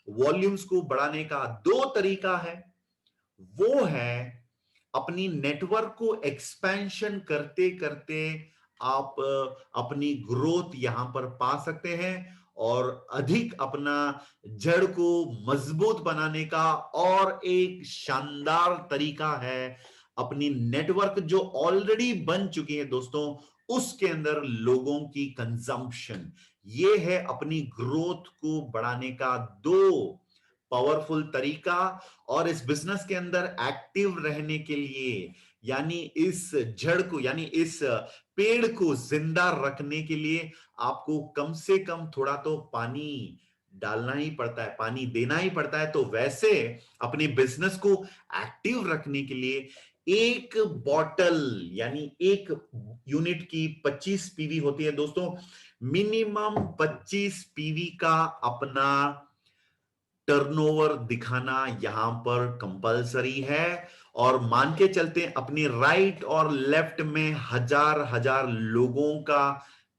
वॉल्यूम्स को बढ़ाने का 2 तरीका है, वो है अपनी नेटवर्क को एक्सपेंशन करते करते आप अपनी ग्रोथ यहां पर पा सकते हैं, और अधिक अपना जड़ को मजबूत बनाने का और एक शानदार तरीका है अपनी नेटवर्क जो ऑलरेडी बन चुकी है दोस्तों, उसके अंदर लोगों की कंजम्पशन। ये है अपनी ग्रोथ को बढ़ाने का 2 पावरफुल तरीका। और इस बिजनेस के अंदर एक्टिव रहने के लिए, यानी इस जड़ को यानी इस पेड़ को जिंदा रखने के लिए आपको कम से कम थोड़ा तो पानी डालना ही पड़ता है, पानी देना ही पड़ता है। तो वैसे अपने बिजनेस को एक्टिव रखने के लिए एक बॉटल यानी एक यूनिट की 25 पीवी होती है दोस्तों, मिनिमम 25 पीवी का अपना टर्नओवर दिखाना यहां पर कंपलसरी है। और मान के चलते हैं अपनी राइट और लेफ्ट में हजार हजार लोगों का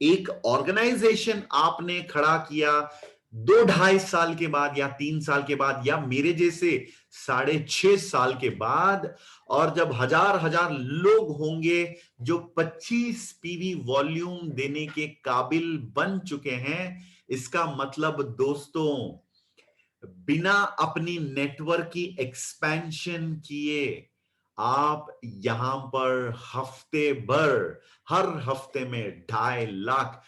एक ऑर्गेनाइजेशन आपने खड़ा किया 2-2.5 साल के बाद या 3 साल के बाद, या मेरे जैसे 6.5 साल के बाद, और जब हजार हजार लोग होंगे जो 25 पीवी वॉल्यूम देने के काबिल बन चुके हैं, इसका मतलब दोस्तों बिना अपनी नेटवर्क की एक्सपेंशन किए आप यहां पर हफ्ते भर, हर हफ्ते में 2.5 लाख,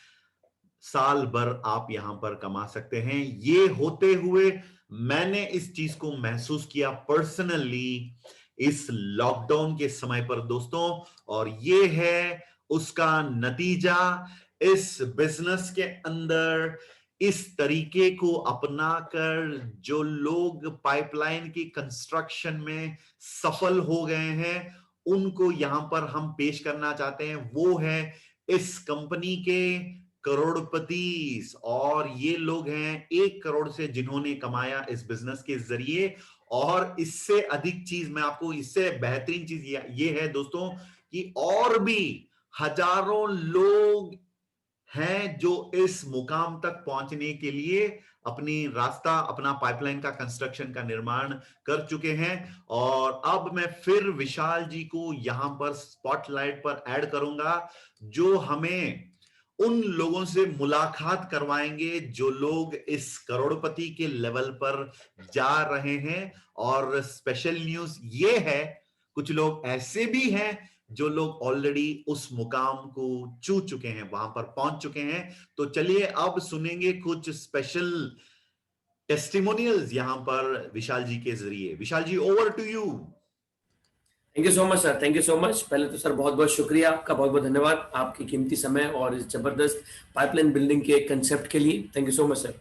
साल भर आप यहां पर कमा सकते हैं। ये होते हुए मैंने इस चीज को महसूस किया पर्सनली इस लॉकडाउन के समय पर दोस्तों, और ये है उसका नतीजा। इस बिजनेस के अंदर इस तरीके को अपनाकर जो लोग पाइपलाइन की कंस्ट्रक्शन में सफल हो गए हैं, उनको यहां पर हम पेश करना चाहते हैं। वो है इस कंपनी के करोड़पति, और ये लोग हैं 1 करोड़ से जिन्होंने कमाया इस बिजनेस के जरिए। और इससे अधिक चीज मैं आपको, इससे बेहतरीन चीज ये है दोस्तों कि और भी हजारों लोग हैं जो इस मुकाम तक पहुंचने के लिए अपनी रास्ता, अपना पाइपलाइन का कंस्ट्रक्शन का निर्माण कर चुके हैं। और अब मैं फिर विशाल जी को यहां पर स्पॉटलाइट पर ऐड करूंगा, जो हमें उन लोगों से मुलाकात करवाएंगे जो लोग इस करोड़पति के लेवल पर जा रहे हैं। और स्पेशल न्यूज ये है, कुछ लोग ऐसे भी हैं जो लोग ऑलरेडी उस मुकाम को छू चुके हैं, वहां पर पहुंच चुके हैं। तो चलिए अब सुनेंगे कुछ स्पेशल टेस्टिमोनियल्स यहां पर विशाल जी के जरिए। Vishal ji, over to you. Thank you so much sir, thank you so much. पहले तो सर बहुत बहुत शुक्रिया आपका, बहुत बहुत धन्यवाद आपकी कीमती समय और इस जबरदस्त पाइपलाइन बिल्डिंग के कंसेप्ट के लिए। Thank you so much sir.